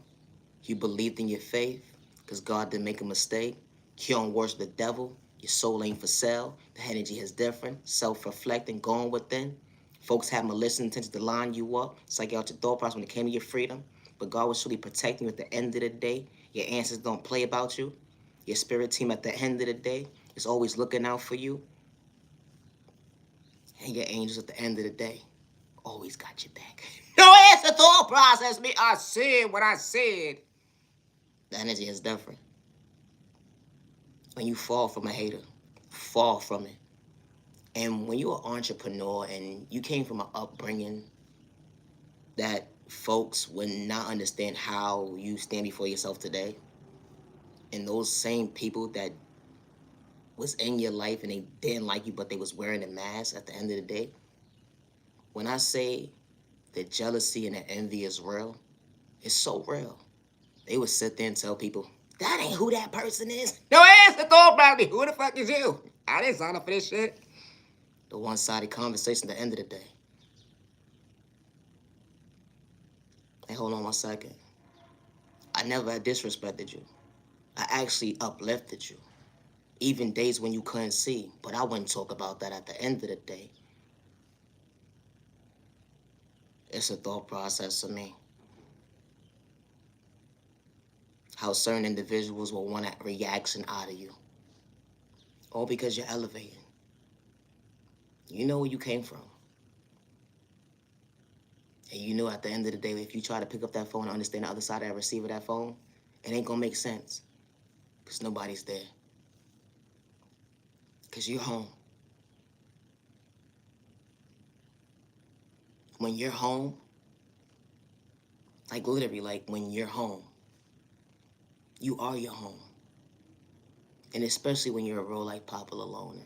you believed in your faith because God didn't make a mistake, you don't worship the devil, your soul ain't for sale, the energy is different, self-reflecting, going within. Folks have malicious intentions to line you up, psych out your thought process when it came to your freedom, but God was truly protecting you at the end of the day. Your ancestors don't play about you. Your spirit team at the end of the day is always looking out for you. And your angels at the end of the day always got your back. No, it's the thought process. Me, I said what I said. The energy is different. When you fall from a hater, fall from it. And when you're an entrepreneur and you came from an upbringing that folks would not understand how you stand before yourself today, and those same people that was in your life and they didn't like you, but they was wearing a mask at the end of the day, when I say the jealousy and the envy is real, it's so real. They would sit there and tell people, That ain't who that person is. No, ask the thought about me. Who the fuck is you? I didn't sign up for this shit. The one-sided conversation at the end of the day. Hey, hold on 1 second. I never disrespected you. I actually uplifted you. Even days when you couldn't see. But I wouldn't talk about that at the end of the day. It's a thought process for me. How certain individuals will want a reaction out of you. All because you're elevating. You know where you came from. And you know at the end of the day, if you try to pick up that phone and understand the other side of that receiver of that phone, it ain't gonna make sense. Because nobody's there. Because you're home. When you're home, like literally, like when you're home, you are your home. And especially when you're a real like popular loner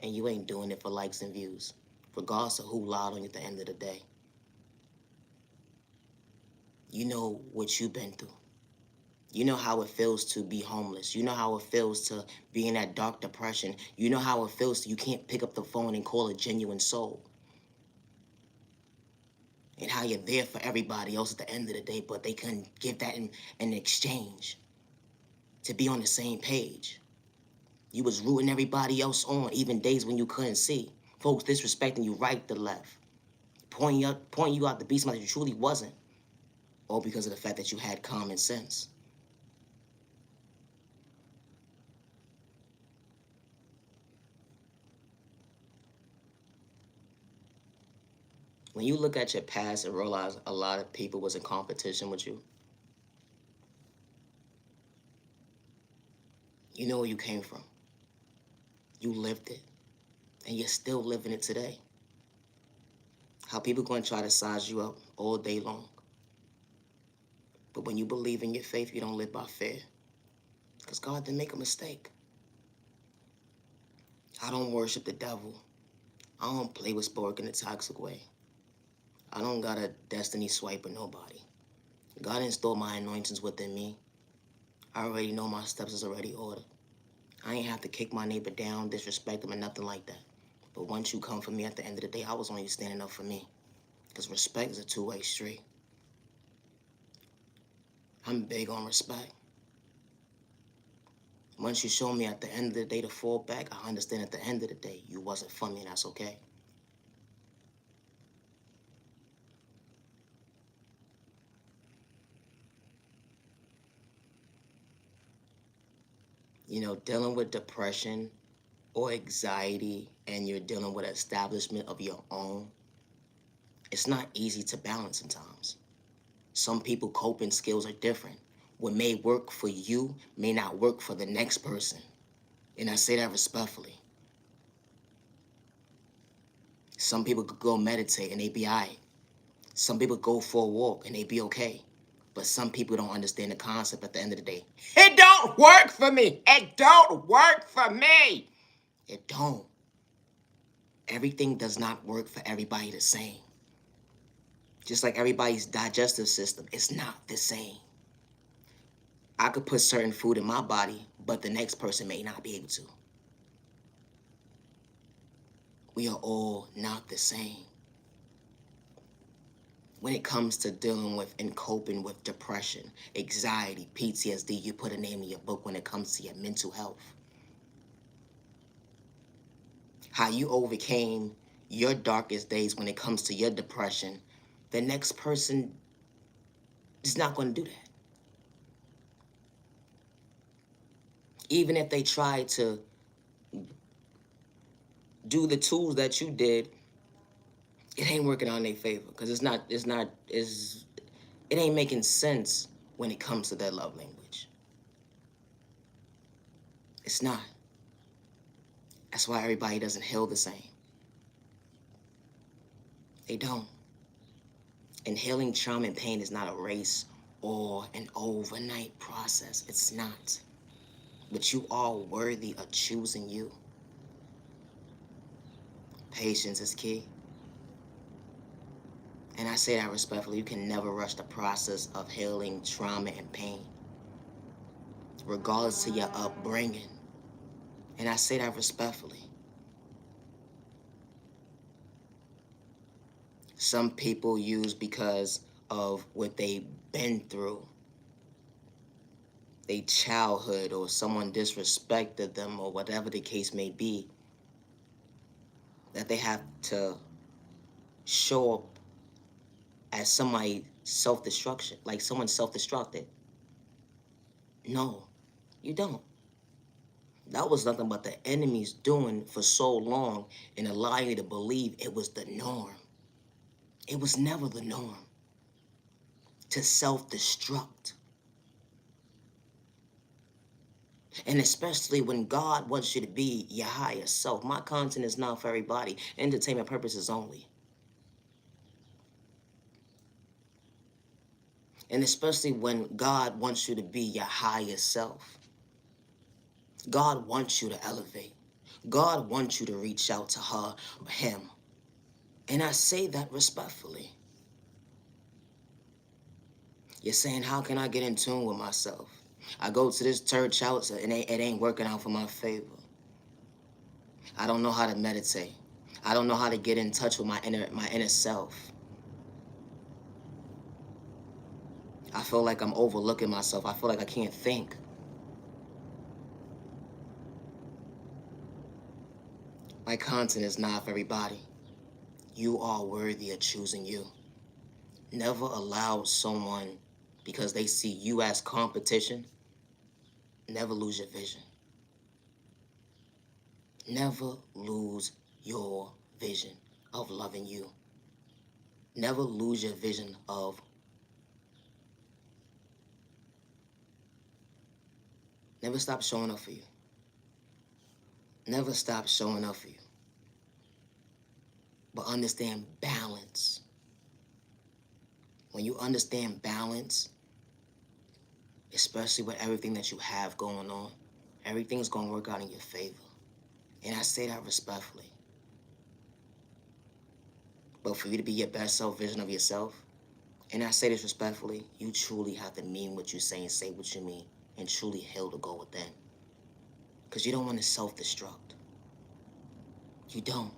and you ain't doing it for likes and views, regardless of who lied on you at the end of the day. You know what you've been through. You know how it feels to be homeless. You know how it feels to be in that dark depression. You know how it feels to you can't pick up the phone and call a genuine soul. And how you're there for everybody else at the end of the day, but they couldn't give that in exchange to be on the same page. You was rooting everybody else on, even days when you couldn't see. Folks disrespecting you right to left. Pointing you out to be somebody you truly wasn't. All because of the fact that you had common sense. When you look at your past and realize a lot of people was in competition with you, you know where you came from. You lived it. And you're still living it today. How people going to try to size you up all day long. But when you believe in your faith, you don't live by fear. Because God didn't make a mistake. I don't worship the devil. I don't play with sport in a toxic way. I don't got a destiny swipe with nobody. God installed my anointings within me. I already know my steps is already ordered. I ain't have to kick my neighbor down, disrespect him, or nothing like that. But once you come for me at the end of the day, I was only standing up for me. Because respect is a two-way street. I'm big on respect. Once you show me at the end of the day to fall back, I understand at the end of the day, you wasn't for me, and that's okay. You know, dealing with depression or anxiety and you're dealing with establishment of your own, it's not easy to balance sometimes. Some people coping skills are different. What may work for you may not work for the next person. And I say that respectfully. Some people could go meditate and they be all right. Some people go for a walk and they be okay. But some people don't understand the concept at the end of the day. It don't work for me. It don't work for me. It don't. Everything does not work for everybody the same. Just like everybody's digestive system, it's not the same. I could put certain food in my body, but the next person may not be able to. We are all not the same. When it comes to dealing with and coping with depression, anxiety, PTSD, you put a name in your book when it comes to your mental health. How you overcame your darkest days when it comes to your depression, the next person is not going to do that. Even if they try to do the tools that you did, it ain't working out in their favor because it ain't making sense when it comes to their love language. It's not. That's why everybody doesn't heal the same. They don't. And healing trauma and pain is not a race or an overnight process. It's not. But you are worthy of choosing you. Patience is key. And I say that respectfully. You can never rush the process of healing trauma and pain. regardless to your upbringing. And I say that respectfully. Some people use because of what they've been through, their childhood, or someone disrespected them, or whatever the case may be, that they have to show up as somebody self-destruction, like someone self-destructed. No, you don't. That was nothing but the enemy's doing for so long and allowing you to believe it was the norm. It was never the norm to self-destruct. And especially when God wants you to be your higher self. My content is not for everybody. Entertainment purposes only. And especially when God wants you to be your higher self. God wants you to elevate. God wants you to reach out to her or him. And I say that respectfully. You're saying, how can I get in tune with myself? I go to this church house and it ain't working out for my favor. I don't know how to meditate. I don't know how to get in touch with my inner self. I feel like I'm overlooking myself. I feel like I can't think. My content is not for everybody. You are worthy of choosing you. Never allow someone, because they see you as competition, never lose your vision. Never lose your vision of loving you. Never lose your vision of never stop showing up for you. Never stop showing up for you. But understand balance. When you understand balance, especially with everything that you have going on, everything's going to work out in your favor. And I say that respectfully. But for you to be your best self vision of yourself, and I say this respectfully, you truly have to mean what you say and say what you mean, and truly heal to go within. Because you don't want to self-destruct. You don't.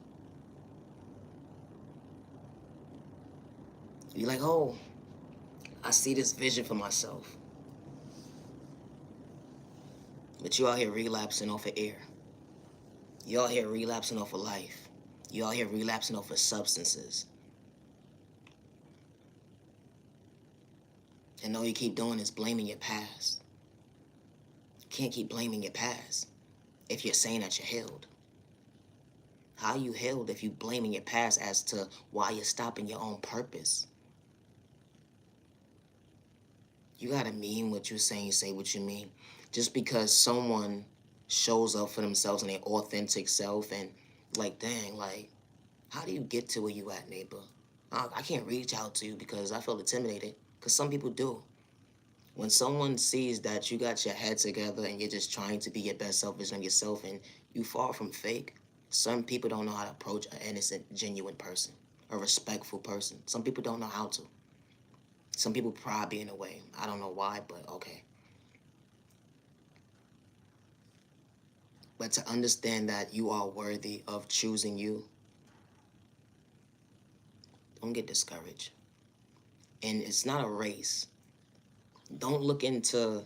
You're like, oh, I see this vision for myself. But you out here relapsing off of air. You out here relapsing off of life. You out here relapsing off of substances. And all you keep doing is blaming your past. You can't keep blaming your past if you're saying that you're healed. How are you healed if you blaming your past as to why you're stopping your own purpose? You gotta mean what you're saying, say what you mean. Just because someone shows up for themselves and their authentic self and like, dang, like, how do you get to where you at, neighbor? I can't reach out to you because I feel intimidated. Because some people do. When someone sees that you got your head together and you're just trying to be your best self vision of yourself and you far from fake, some people don't know how to approach an innocent, genuine person, a respectful person. Some people don't know how to. Some people pride being away. I don't know why, but okay. But to understand that you are worthy of choosing you, don't get discouraged. And it's not a race. Don't look into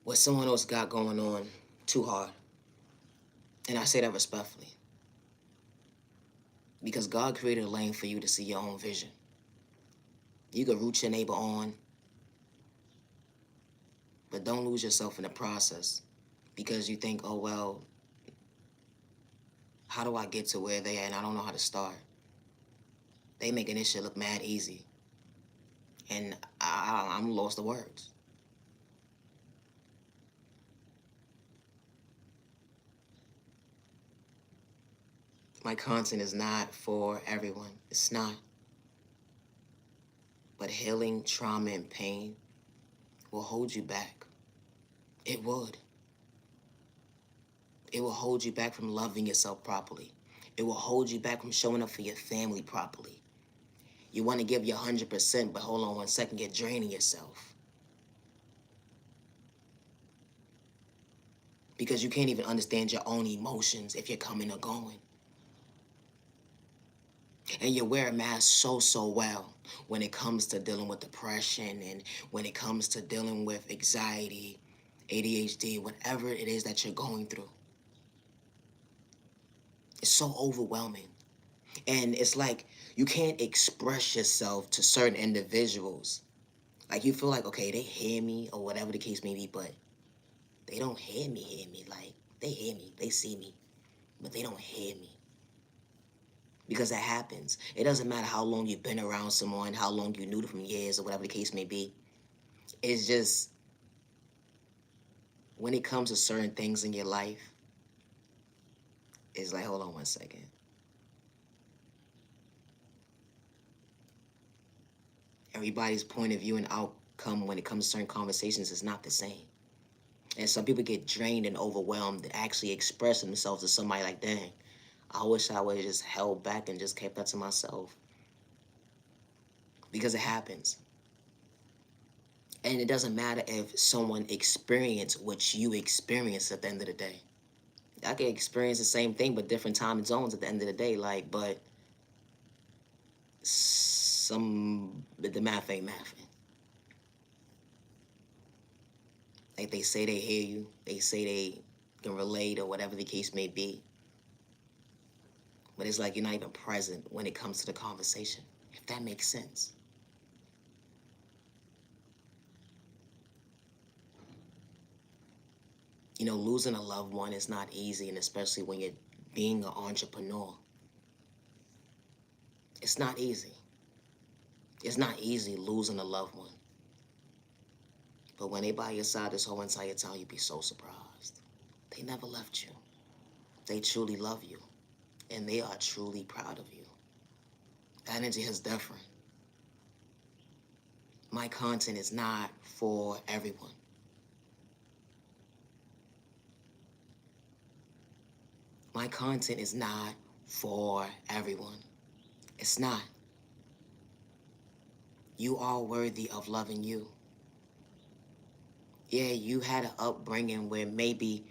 what someone else got going on too hard. And I say that respectfully. Because God created a lane for you to see your own vision. You can root your neighbor on, but don't lose yourself in the process. Because you think, oh, well, how do I get to where they are and I don't know how to start? They making this shit look mad easy. And I'm lost of words. My content is not for everyone. It's not. But healing trauma and pain will hold you back. It would. It will hold you back from loving yourself properly. It will hold you back from showing up for your family properly. You want to give your 100%, but hold on one second, you're draining yourself. because you can't even understand your own emotions if you're coming or going. And you wear a mask so well when it comes to dealing with depression and when it comes to dealing with anxiety, ADHD, whatever it is that you're going through. It's so overwhelming. And it's like you can't express yourself to certain individuals. Like you feel like, okay, they hear me or whatever the case may be, but they don't hear me. Like they hear me, they see me, but they don't hear me. Because that happens. It doesn't matter how long you've been around someone, how long you knew them from years or whatever the case may be. It's just when it comes to certain things in your life, it's like, hold on one second. Everybody's point of view and outcome when it comes to certain conversations is not the same. And some people get drained and overwhelmed to actually express themselves to somebody like, dang, I wish I would have just held back and just kept that to myself. Because it happens. And it doesn't matter if someone experienced what you experienced at the end of the day. I can experience the same thing, but different time zones at the end of the day. Like, but the math ain't mathing. Like they say they hear you, they say they can relate or whatever the case may be. But it's like you're not even present when it comes to the conversation, if that makes sense. You know, losing a loved one is not easy, and especially when you're being an entrepreneur. It's not easy. It's not easy losing a loved one. But when they by your side this whole entire time, you'd be so surprised. They never left you. They truly love you. And they are truly proud of you. That energy is different. My content is not for everyone. My content is not for everyone. It's not. You are worthy of loving you. Yeah, you had an upbringing where maybe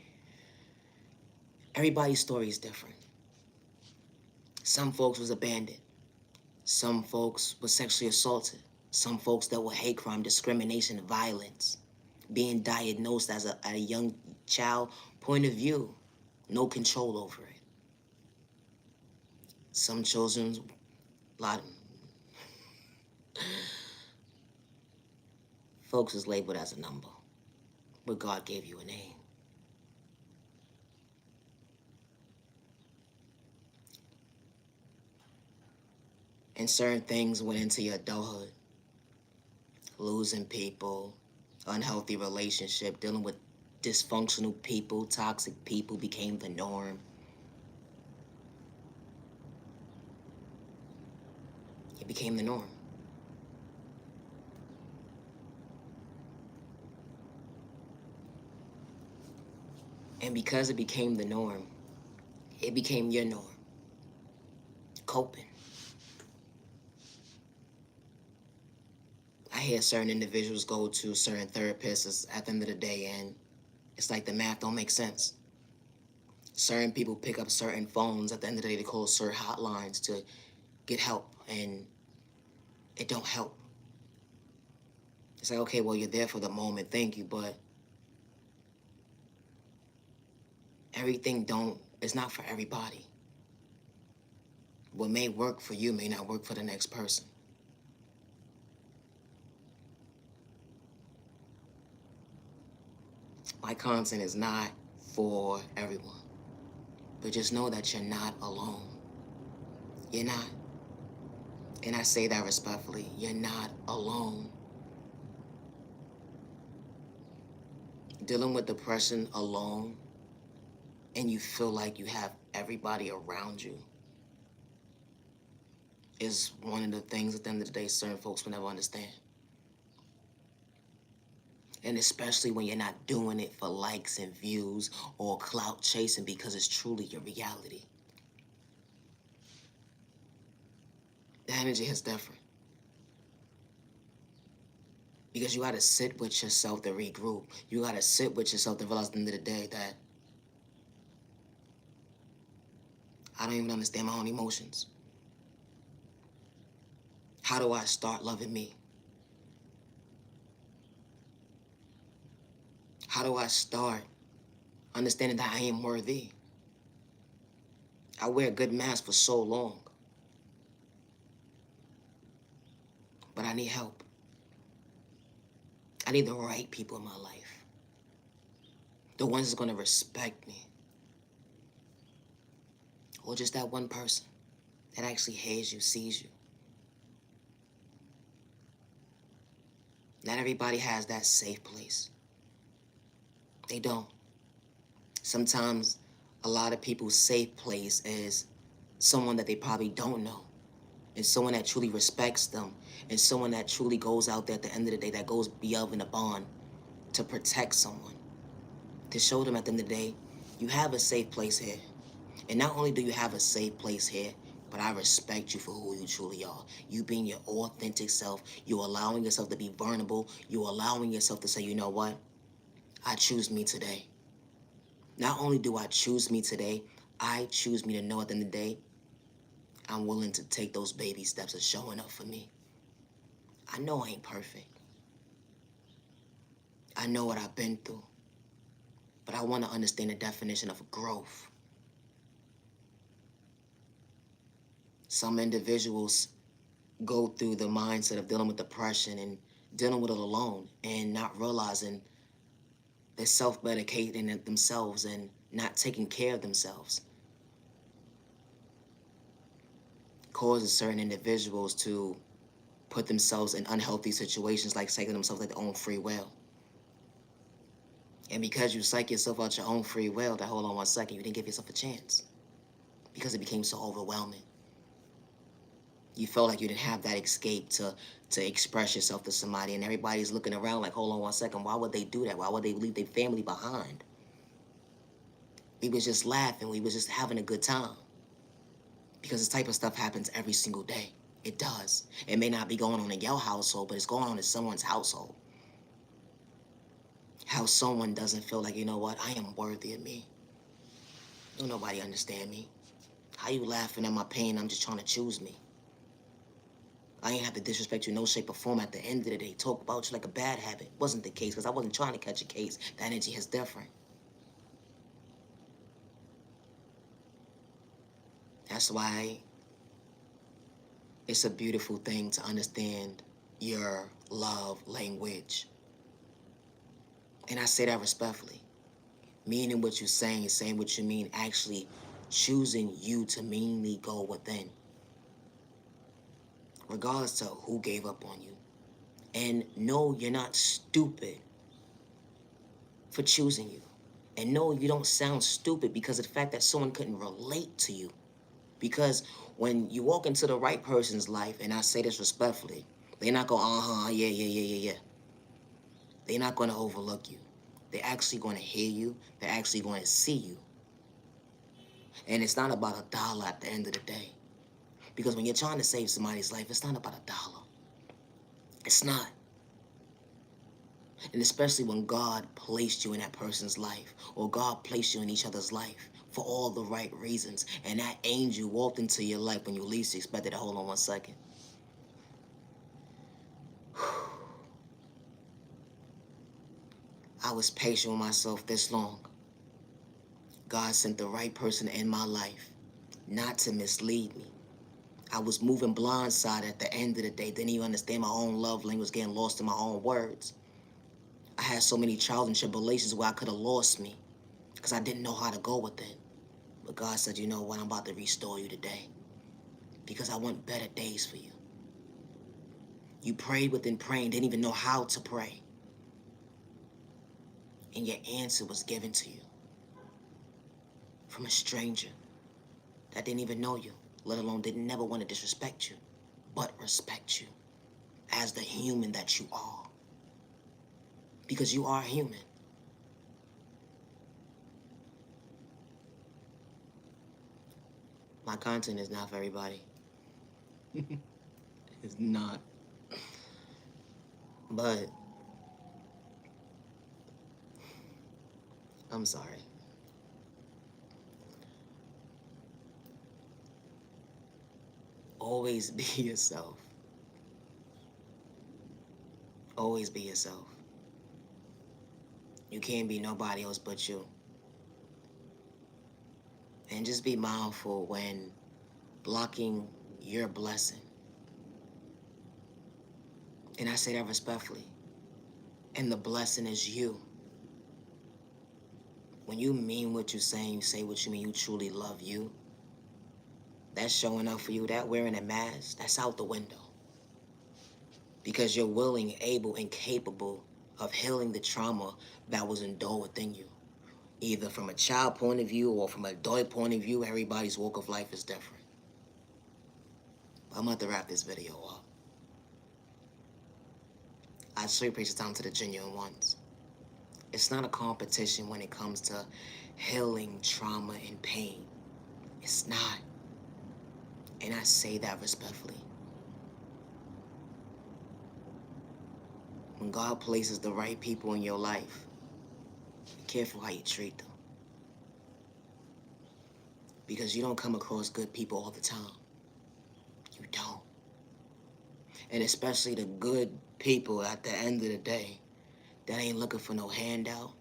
everybody's story is different. Some folks was abandoned. Some folks were sexually assaulted. Some folks dealt with hate crime, discrimination, violence. Being diagnosed as at a young child point of view. No control over it. Some children, a lot of folks is labeled as a number, but God gave you a name. And certain things went into your adulthood. Losing people, unhealthy relationship, dealing with dysfunctional people, toxic people became the norm. It became the norm. And because it became the norm, it became your norm. Coping. I hear certain individuals go to certain therapists at the end of the day, and it's like the math don't make sense. Certain people pick up certain phones at the end of the day to call certain hotlines to get help, and it don't help. It's like, okay, well, you're there for the moment, thank you, but everything it's not for everybody. What may work for you may not work for the next person. My content is not for everyone. But just know that you're not alone. You're not. And I say that respectfully. You're not alone. Dealing with depression alone and you feel like you have everybody around you is one of the things at the end of the day certain folks will never understand. And especially when you're not doing it for likes and views or clout chasing because it's truly your reality. The energy is different. Because you gotta sit with yourself to regroup. You gotta sit with yourself to realize at the end of the day that I don't even understand my own emotions. How do I start loving me? How do I start understanding that I am worthy? I wear a good mask for so long, but I need help. I need the right people in my life. The ones that's gonna respect me. Or just that one person that actually hears you, sees you. Not everybody has that safe place. They don't. Sometimes a lot of people's safe place is someone that they probably don't know, and someone that truly respects them, and someone that truly goes out there at the end of the day, that goes beyond a bond to protect someone, to show them at the end of the day, you have a safe place here. And not only do you have a safe place here, but I respect you for who you truly are. You being your authentic self, you allowing yourself to be vulnerable, you allowing yourself to say, you know what? I choose me today. Not only do I choose me today, I choose me to know at the end of the day, I'm willing to take those baby steps of showing up for me. I know I ain't perfect. I know what I've been through. But I want to understand the definition of growth. Some individuals go through the mindset of dealing with depression and dealing with it alone and not realizing they're self-medicating themselves and not taking care of themselves. Causes certain individuals to put themselves in unhealthy situations, like psyching themselves at their own free will. And because you psych yourself out your own free will, that hold on one second, you didn't give yourself a chance. Because it became so overwhelming. You felt like you didn't have that escape to express yourself to somebody, and everybody's looking around like, hold on one second, why would they do that? Why would they leave their family behind? We was just laughing, we was just having a good time. Because this type of stuff happens every single day. It does. It may not be going on in your household, but it's going on in someone's household. How someone doesn't feel like, you know what, I am worthy of me. Don't nobody understand me. How you laughing at my pain? I'm just trying to choose me. I ain't have to disrespect you in no shape or form. At the end of the day, talk about you like a bad habit. Wasn't the case, because I wasn't trying to catch a case. The energy is different. That's why it's a beautiful thing to understand your love language. And I say that respectfully. Meaning what you're saying what you mean, actually choosing you to meanly go within. Regardless to who gave up on you. And no, you're not stupid for choosing you. And no, you don't sound stupid because of the fact that someone couldn't relate to you. Because when you walk into the right person's life, and I say this respectfully, they're not going, yeah. They're not going to overlook you. They're actually going to hear you. They're actually going to see you. And it's not about $1 at the end of the day. Because when you're trying to save somebody's life, it's not about $1. It's not. And especially when God placed you in that person's life, or God placed you in each other's life for all the right reasons, and that angel walked into your life when you least expected it. Hold on one second. I was patient with myself this long. God sent the right person in my life, not to mislead me. I was moving blindside at the end of the day, didn't even understand my own love language, getting lost in my own words. I had so many trials and tribulations where I could have lost me because I didn't know how to go with it. But God said, you know what, I'm about to restore you today because I want better days for you. You prayed within praying, didn't even know how to pray. And your answer was given to you from a stranger that didn't even know you, let alone didn't never want to disrespect you, but respect you as the human that you are. Because you are human. My content is not for everybody. It's not. But I'm sorry. Always be yourself. Always be yourself. You can't be nobody else but you. And just be mindful when blocking your blessing. And I say that respectfully. And the blessing is you. When you mean what you say what you mean, you truly love you, that's showing up for you. That wearing a mask, that's out the window. Because you're willing, able, and capable of healing the trauma that was endured within you. Either from a child point of view or from an adult point of view, everybody's walk of life is different. I'm about to wrap this video up. I truly appreciate the time to the genuine ones. It's not a competition when it comes to healing trauma and pain. It's not. And I say that respectfully. When God places the right people in your life, be careful how you treat them. Because you don't come across good people all the time. You don't. And especially the good people at the end of the day that ain't looking for no handout.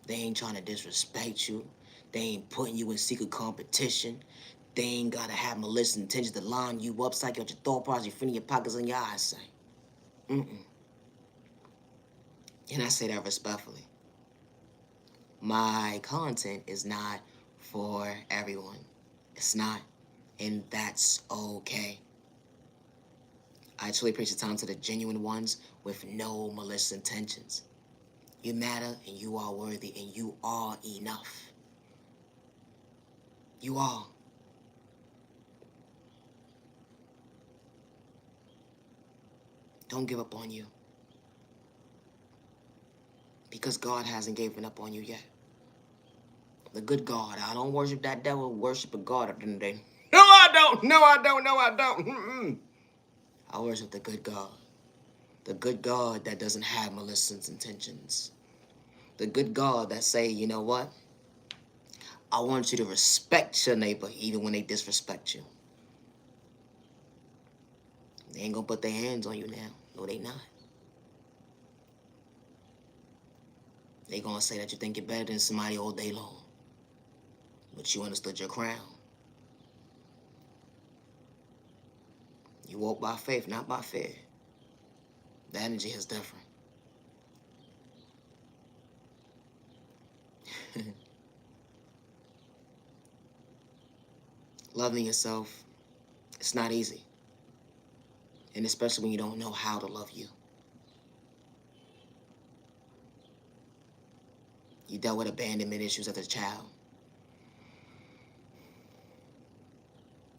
They ain't trying to disrespect you. They ain't putting you in secret competition. They ain't gotta have malicious intentions to line you up, psych out your thought process, your friend in your pockets, and your eyesight. And I say that respectfully. My content is not for everyone. It's not. And that's okay. I truly appreciate the time to the genuine ones with no malicious intentions. You matter and you are worthy and you are enough. You are. Don't give up on you. Because God hasn't given up on you yet. The good God. I don't worship that devil. Worship a God at the end of the day. No, I don't. No, I don't. No, I don't. I worship the good God. The good God that doesn't have malicious intentions. The good God that say, you know what? I want you to respect your neighbor even when they disrespect you. They ain't gonna put their hands on you now. No, they not. They gonna say that you think you're better than somebody all day long. But you understood your crown. You walk by faith, not by fear. The energy is different. Loving yourself, it's not easy. And especially when you don't know how to love you. You dealt with abandonment issues as a child.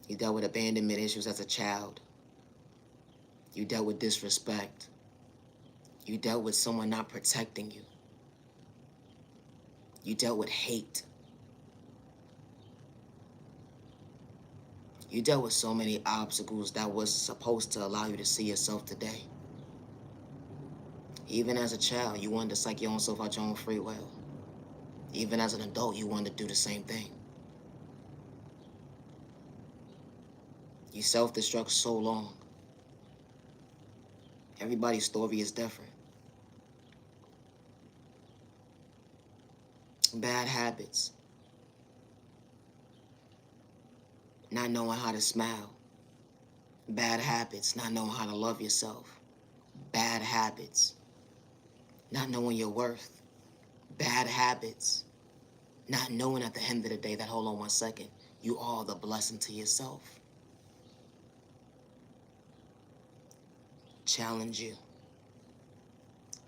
You dealt with abandonment issues as a child. You dealt with disrespect. You dealt with someone not protecting you. You dealt with hate. You dealt with so many obstacles that was supposed to allow you to see yourself today. Even as a child, you wanted to psych your own self out your own free will. Even as an adult, you wanted to do the same thing. You self-destruct so long. Everybody's story is different. Bad habits. Not knowing how to smile. Bad habits. Not knowing how to love yourself. Bad habits. Not knowing your worth. Bad habits. Not knowing at the end of the day that, hold on one second, you are the blessing to yourself. Challenge you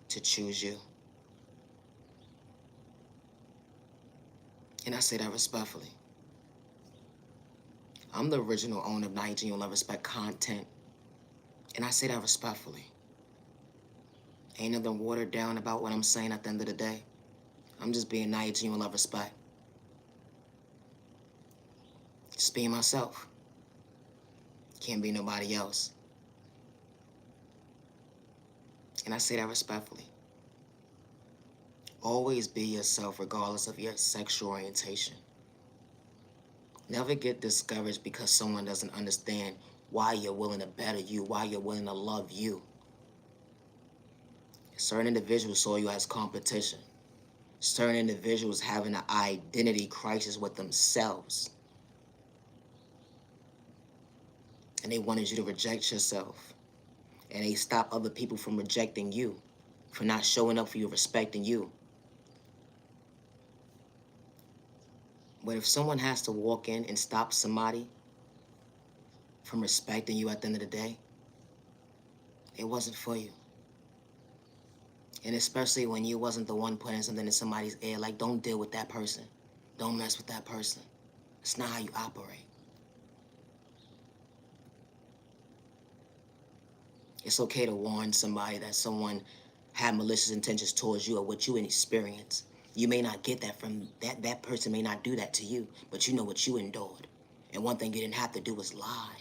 to choose you. And I say that respectfully. I'm the original owner of Night Genuine Love Respect content. And I say that respectfully. Ain't nothing watered down about what I'm saying at the end of the day. I'm just being Night Genuine Love Respect. Just being myself. Can't be nobody else. And I say that respectfully. Always be yourself regardless of your sexual orientation. Never get discouraged because someone doesn't understand why you're willing to better you, why you're willing to love you. Certain individuals saw you as competition. Certain individuals having an identity crisis with themselves. And they wanted you to reject yourself. And they stopped other people from rejecting you, for not showing up for you, respecting you. But if someone has to walk in and stop somebody from respecting you at the end of the day, it wasn't for you. And especially when you wasn't the one putting something in somebody's ear, like, don't deal with that person. Don't mess with that person. It's not how you operate. It's okay to warn somebody that someone had malicious intentions towards you or what you experienced. You may not get that from that person may not do that to you, but you know what you endured. And one thing you didn't have to do was lie.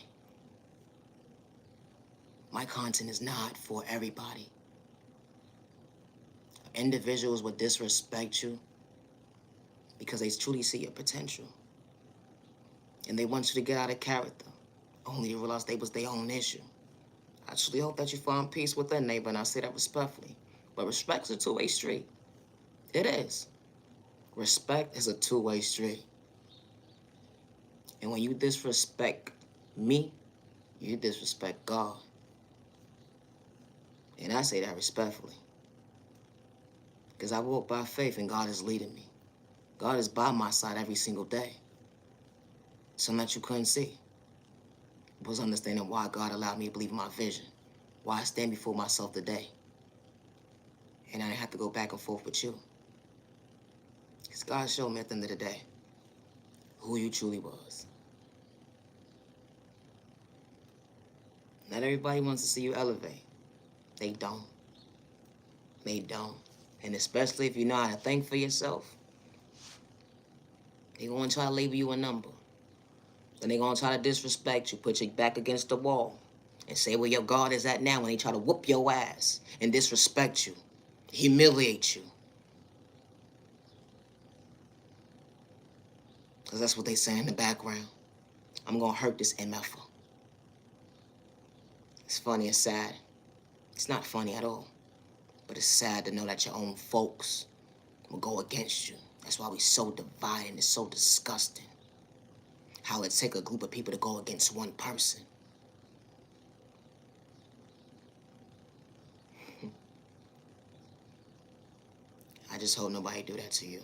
My content is not for everybody. Individuals will disrespect you because they truly see your potential. And they want you to get out of character, only to realize they was their own issue. I truly hope that you find peace with that neighbor, and I say that respectfully. But respect is a two-way street. It is. Respect is a two-way street. And when you disrespect me, you disrespect God. And I say that respectfully. Because I walk by faith and God is leading me. God is by my side every single day. Something that you couldn't see was understanding why God allowed me to believe in my vision. Why I stand before myself today. And I didn't have to go back and forth with you. Because God showed me at the end of the day who you truly was. Not everybody wants to see you elevate. They don't. They don't. And especially if you know how to think for yourself, they're going to try to label you a number. Then they're going to try to disrespect you, put you back against the wall, and say where your God is at now when they try to whoop your ass and disrespect you, humiliate you. Because that's what they say in the background. I'm going to hurt this MFer. It's funny and sad. It's not funny at all. But it's sad to know that your own folks will go against you. That's why we're so divided and it's so disgusting. How it take a group of people to go against one person. I just hope nobody do that to you.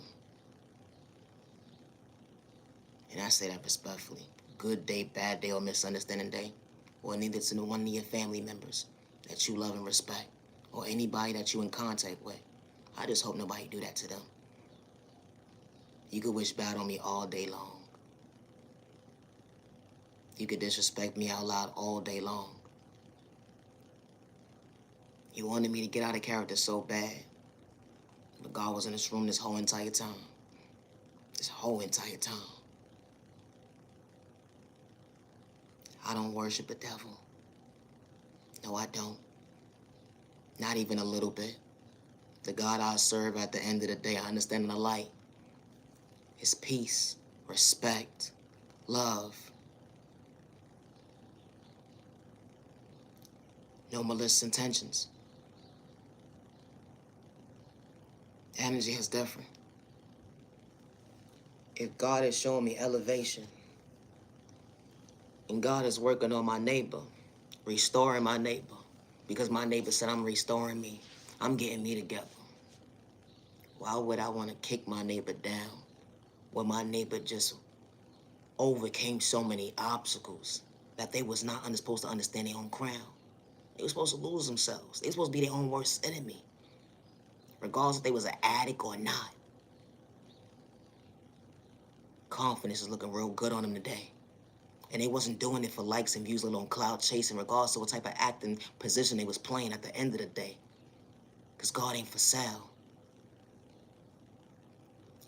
And I say that respectfully. Good day, bad day, or misunderstanding day. Or neither to one of your family members that you love and respect. Or anybody that you in contact with. I just hope nobody do that to them. You could wish bad on me all day long. You could disrespect me out loud all day long. You wanted me to get out of character so bad. But God was in this room this whole entire time. This whole entire time. I don't worship the devil. No, I don't. Not even a little bit. The God I serve at the end of the day, I understand in the light, is peace, respect, love. No malicious intentions. The energy is different. If God is showing me elevation, and God is working on my neighbor, restoring my neighbor, because my neighbor said I'm restoring me, I'm getting me together. Why would I want to kick my neighbor down when my neighbor just overcame so many obstacles that they was not supposed to understand their own crown? They were supposed to lose themselves. They were supposed to be their own worst enemy, regardless if they was an addict or not. Confidence is looking real good on them today. And they wasn't doing it for likes and views, let alone cloud chasing, regardless of what type of acting position they was playing at the end of the day. Because God ain't for sale.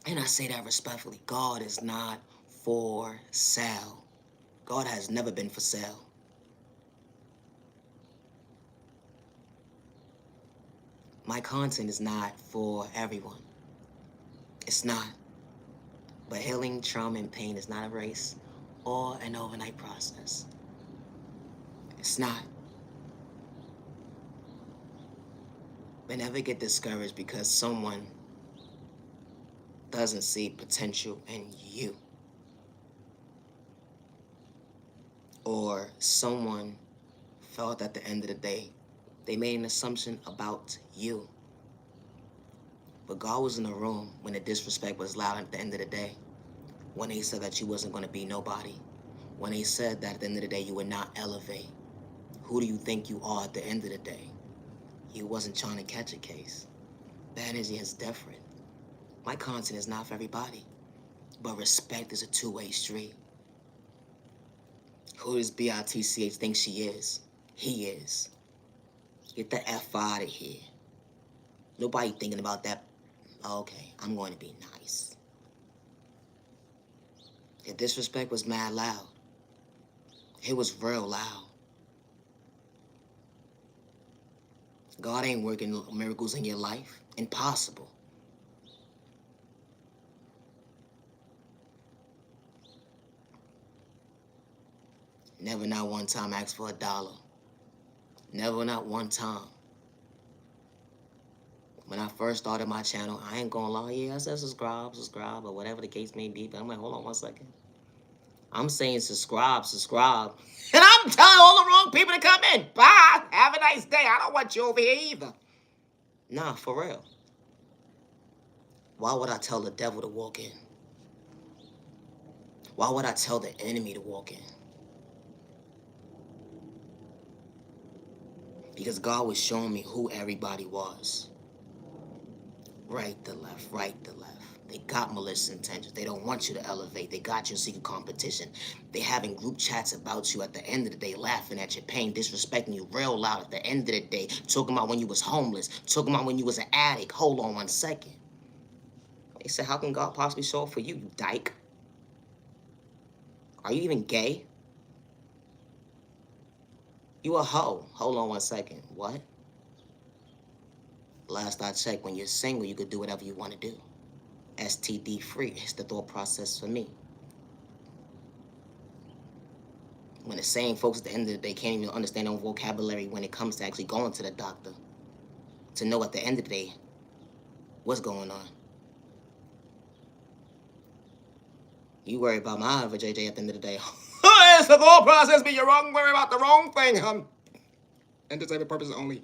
And I say that respectfully. God is not for sale. God has never been for sale. My content is not for everyone. It's not. But healing, trauma, and pain is not a race or an overnight process. It's not. But never get discouraged because someone doesn't see potential in you. Or someone felt at the end of the day, they made an assumption about you. But God was in the room when the disrespect was loud at the end of the day. When they said that you wasn't going to be nobody. When they said that at the end of the day you would not elevate. Who do you think you are at the end of the day? You wasn't trying to catch a case. Bad energy is different. My content is not for everybody. But respect is a two-way street. Who does BITCH think she is? He is. Get the F out of here. Nobody thinking about that. Okay, I'm going to be nice. The disrespect was mad loud. It was real loud. God ain't working miracles in your life. Impossible. Never not one time asked for $1. Never not one time. When I first started my channel, I ain't gonna lie, yeah, I said subscribe, or whatever the case may be, but I'm like, hold on one second. I'm saying subscribe. And I'm telling all the wrong people to come in. Bye. Have a nice day. I don't want you over here either. Nah, for real. Why would I tell the devil to walk in? Why would I tell the enemy to walk in? Because God was showing me who everybody was. Right to left, right to left. They got malicious intentions. They don't want you to elevate. They got you in secret competition. They having group chats about you at the end of the day, laughing at your pain, disrespecting you real loud at the end of the day, talking about when you was homeless, talking about when you was an addict. Hold on one second. They said, how can God possibly show up for you, you dyke? Are you even gay? You a hoe. Hold on one second. What? Last I checked, when you're single, you could do whatever you want to do. STD free. It's the thought process for me. When the same folks at the end of the day can't even understand their own vocabulary when it comes to actually going to the doctor to know at the end of the day what's going on. You worry about my average JJ at the end of the day. It's the thought process, but you're wrong. Worry about the wrong thing. Entertainment purposes only.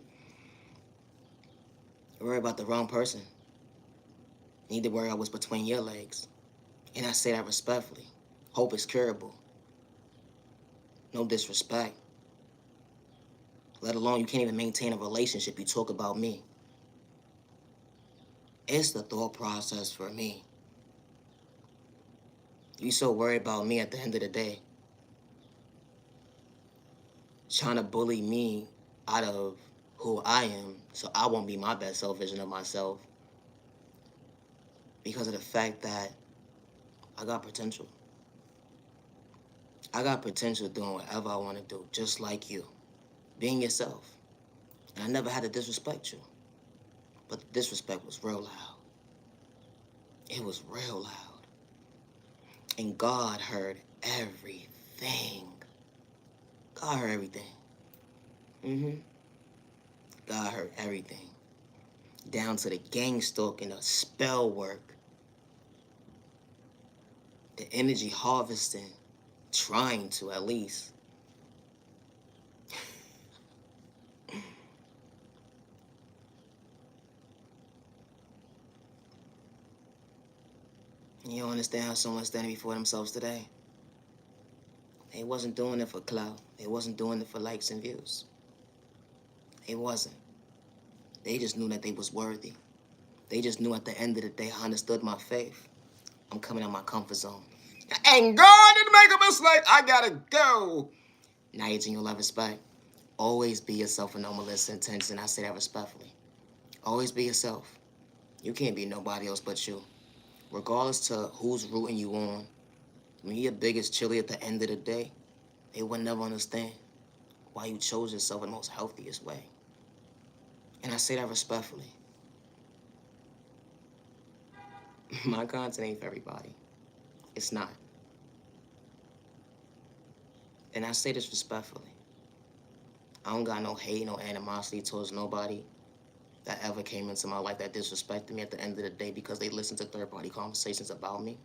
You worry about the wrong person. You need to worry about what's between your legs. And I say that respectfully. Hope is curable. No disrespect. Let alone you can't even maintain a relationship. You talk about me. It's the thought process for me. You so worried about me at the end of the day. Trying to bully me out of who I am so I won't be my best self vision of myself. Because of the fact that I got potential. I got potential doing whatever I want to do, just like you. Being yourself. And I never had to disrespect you. But the disrespect was real loud. It was real loud. And God heard everything. God heard everything. God heard everything. Down to the gang stalking, the spell work. The energy harvesting. Trying to, at least. You don't understand how someone's standing before themselves today. They wasn't doing it for clout. They wasn't doing it for likes and views. They wasn't. They just knew that they was worthy. They just knew at the end of the day, I understood my faith. I'm coming out of my comfort zone. And God didn't make a mistake. I gotta go. Now you're in your love respect. Always be yourself with no malicious intentions, and I say that respectfully. Always be yourself. You can't be nobody else but you. Regardless to who's rooting you on, when you're your biggest chili at the end of the day, they would never understand why you chose yourself in the most healthiest way. And I say that respectfully. My content ain't for everybody. It's not. And I say this respectfully. I don't got no hate, no animosity towards nobody that ever came into my life that disrespected me at the end of the day because they listened to third-party conversations about me.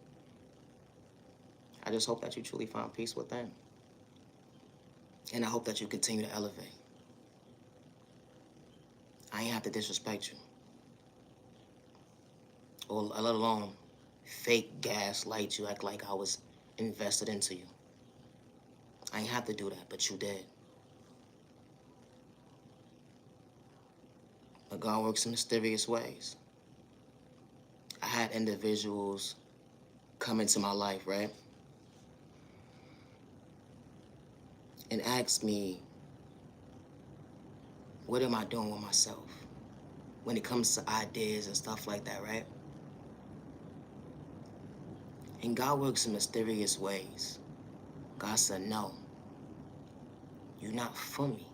I just hope that you truly find peace within. And I hope that you continue to elevate. I ain't have to disrespect you. Or let alone fake gaslight you, act like I was invested into you. I ain't have to do that, but you did. But God works in mysterious ways. I had individuals come into my life, right? And ask me, what am I doing with myself? When it comes to ideas and stuff like that, right? And God works in mysterious ways. God said, no, you're not for me.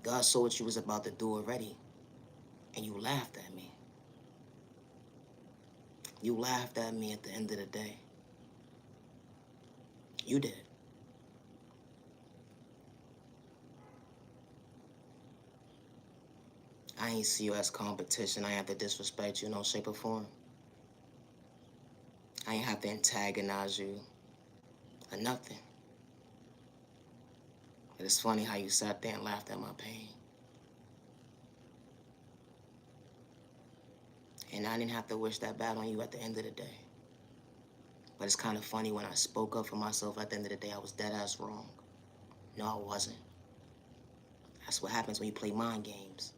God saw what you was about to do already, and you laughed at me. You laughed at me at the end of the day. You did. I ain't see you as competition. I ain't have to disrespect you in no shape or form. I ain't have to antagonize you or nothing. But it's funny how you sat there and laughed at my pain. And I didn't have to wish that bad on you at the end of the day. But it's kind of funny when I spoke up for myself at the end of the day, I was dead ass wrong. No, I wasn't. That's what happens when you play mind games.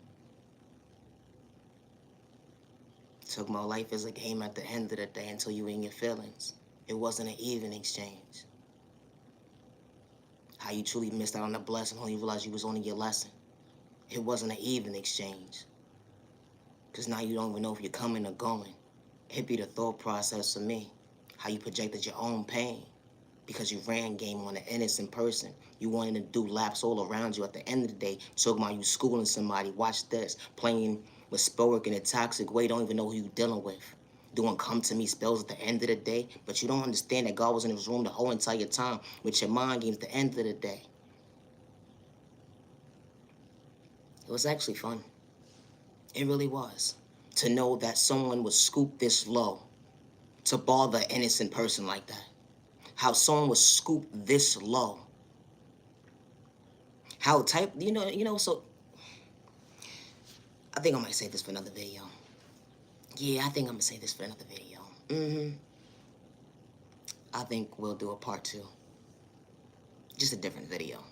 Took my life as a game at the end of the day until you were in your feelings. It wasn't an even exchange. How you truly missed out on the blessing when you realized you was on your lesson. It wasn't an even exchange. Because now you don't even know if you're coming or going. It'd be the thought process for me. How you projected your own pain. Because you ran game on an innocent person. You wanted to do laps all around you. At the end of the day, talking about you schooling somebody. Watch this. Playing with spellwork in a toxic way. Don't even know who you dealing with. Doing come to me spells at the end of the day. But you don't understand that God was in his room the whole entire time with your mind games at the end of the day. It was actually fun. It really was. To know that someone would scoop this low to bother an innocent person like that. How someone would scoop this low. How type, so I think I might save this for another video. Yeah, I think I'm gonna save this for another video. I think we'll do a part 2. Just a different video.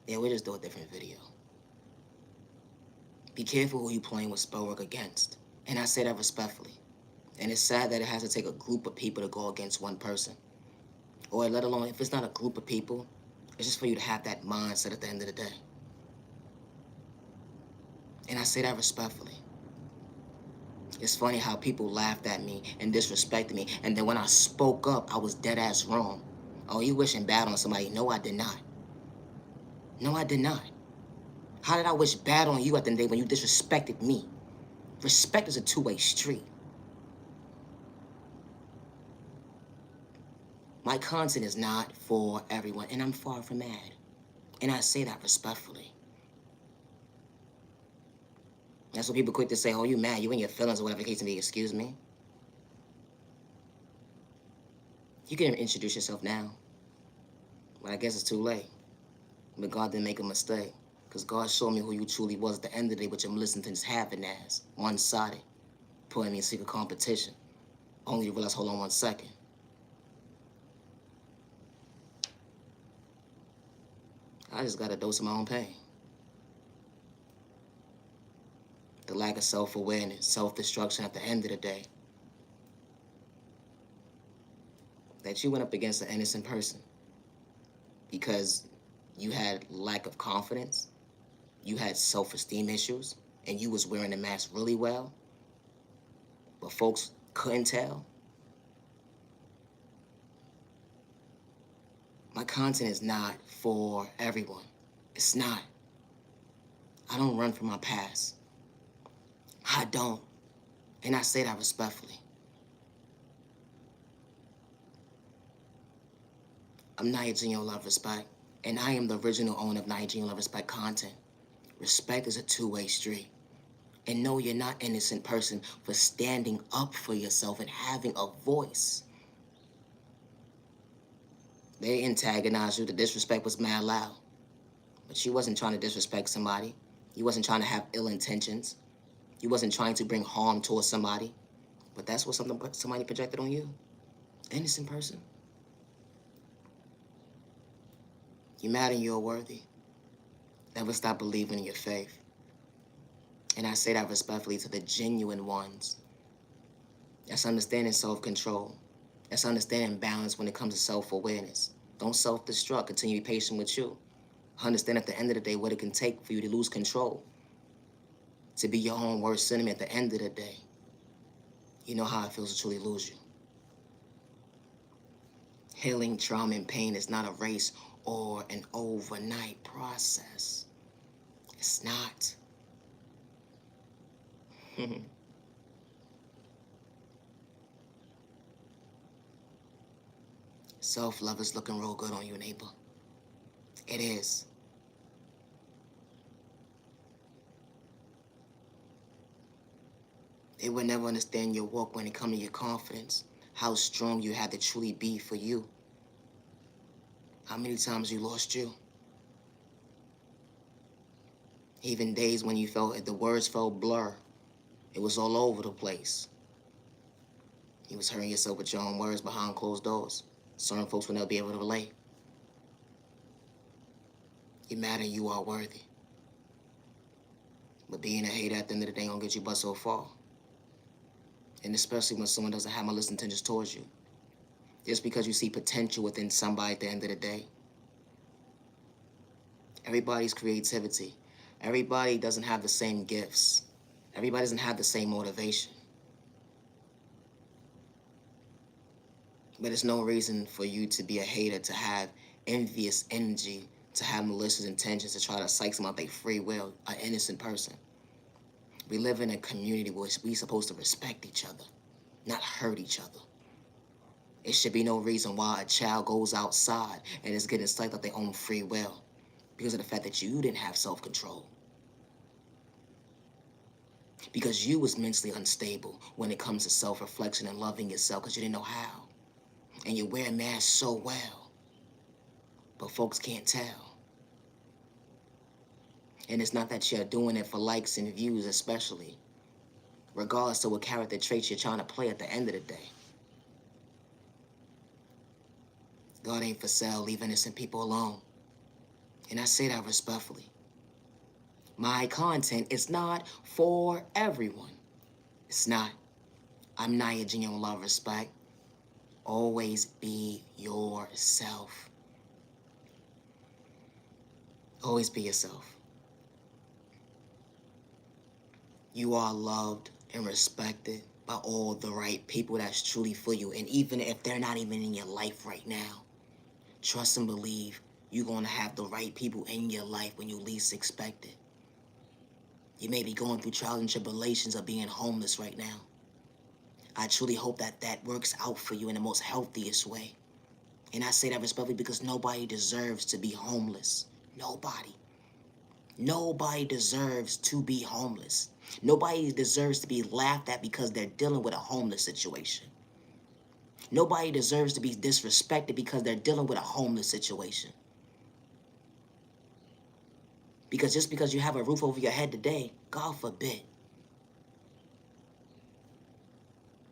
Yeah, we'll just do a different video. Be careful who you playing with spellwork against. And I say that respectfully. And it's sad that it has to take a group of people to go against one person. Or let alone, if it's not a group of people, it's just for you to have that mindset at the end of the day. And I say that respectfully. It's funny how people laughed at me and disrespected me. And then when I spoke up, I was dead ass wrong. Oh, you wishing bad on somebody? No, I did not. No, I did not. How did I wish bad on you at the end of the day when you disrespected me? Respect is a two-way street. My content is not for everyone, and I'm far from mad. And I say that respectfully. That's what people quick to say, oh, you mad, you in your feelings or whatever the case may be. Excuse me. You can introduce yourself now. But I guess it's too late. But God didn't make a mistake. Because God showed me who you truly was at the end of the day, what your militants having as. One-sided. Putting me in secret competition. Only to realize, hold on 1 second. I just got a dose of my own pain. The lack of self-awareness, self-destruction at the end of the day. That you went up against an innocent person. Because you had lack of confidence. You had self-esteem issues. And you was wearing the mask really well. But folks couldn't tell. My content is not for everyone. It's not. I don't run from my past. I don't. And I say that respectfully. I'm not here to your love, respect. And I am the original owner of Nigerian Love Respect content. Respect is a two-way street. And no, you're not an innocent person for standing up for yourself and having a voice. They antagonized you. The disrespect was mad loud. But you wasn't trying to disrespect somebody. You wasn't trying to have ill intentions. You wasn't trying to bring harm towards somebody. But that's what somebody projected on you. Innocent person. You're mad and you're worthy. Never stop believing in your faith. And I say that respectfully to the genuine ones. That's understanding self-control. That's understanding balance when it comes to self-awareness. Don't self-destruct. Continue to be patient with you. Understand at the end of the day what it can take for you to lose control. To be your own worst enemy at the end of the day. You know how it feels to truly lose you. Healing trauma and pain is not a race or an overnight process. It's not. Self-love is looking real good on you, neighbor. It is. They would never understand your walk when it comes to your confidence, how strong you had to truly be for you. How many times you lost you. Even days when you felt the words felt blur. It was all over the place. You was hurting yourself with your own words behind closed doors. Certain folks will never be able to relate. You're mad and you are worthy. But being a hater at the end of the day don't get you but so far. And especially when someone doesn't have malicious intentions towards you. Just because you see potential within somebody at the end of the day. Everybody's creativity. Everybody doesn't have the same gifts. Everybody doesn't have the same motivation. But it's no reason for you to be a hater, to have envious energy, to have malicious intentions, to try to psych someone out their free will, an innocent person. We live in a community where we're supposed to respect each other, not hurt each other. It should be no reason why a child goes outside and is getting psyched out their own free will because of the fact that you didn't have self-control. Because you was mentally unstable when it comes to self-reflection and loving yourself because you didn't know how. And you wear masks so well, but folks can't tell. And it's not that you're doing it for likes and views especially, regardless of what character traits you're trying to play at the end of the day. God ain't for sale, leave innocent people alone. And I say that respectfully. My content is not for everyone. It's not. I'm not your genuine love, respect. Always be yourself. Always be yourself. You are loved and respected by all the right people that's truly for you. And even if they're not even in your life right now, trust and believe you're going to have the right people in your life when you least expect it. You may be going through trials and tribulations of being homeless right now. I truly hope that that works out for you in the most healthiest way. And I say that respectfully because nobody deserves to be homeless. Nobody. Nobody deserves to be homeless. Nobody deserves to be laughed at because they're dealing with a homeless situation. Nobody deserves to be disrespected because they're dealing with a homeless situation. Because just because you have a roof over your head today, God forbid,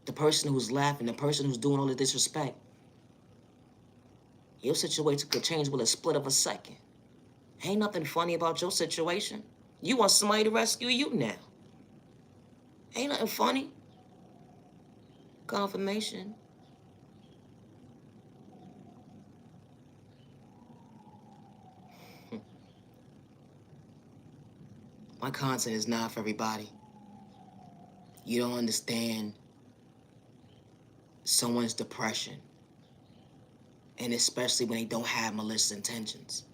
the person who's laughing, the person who's doing all the disrespect, your situation could change with a split of a second. Ain't nothing funny about your situation. You want somebody to rescue you now. Ain't nothing funny. Confirmation. My content is not for everybody. You don't understand someone's depression. And especially when they don't have malicious intentions.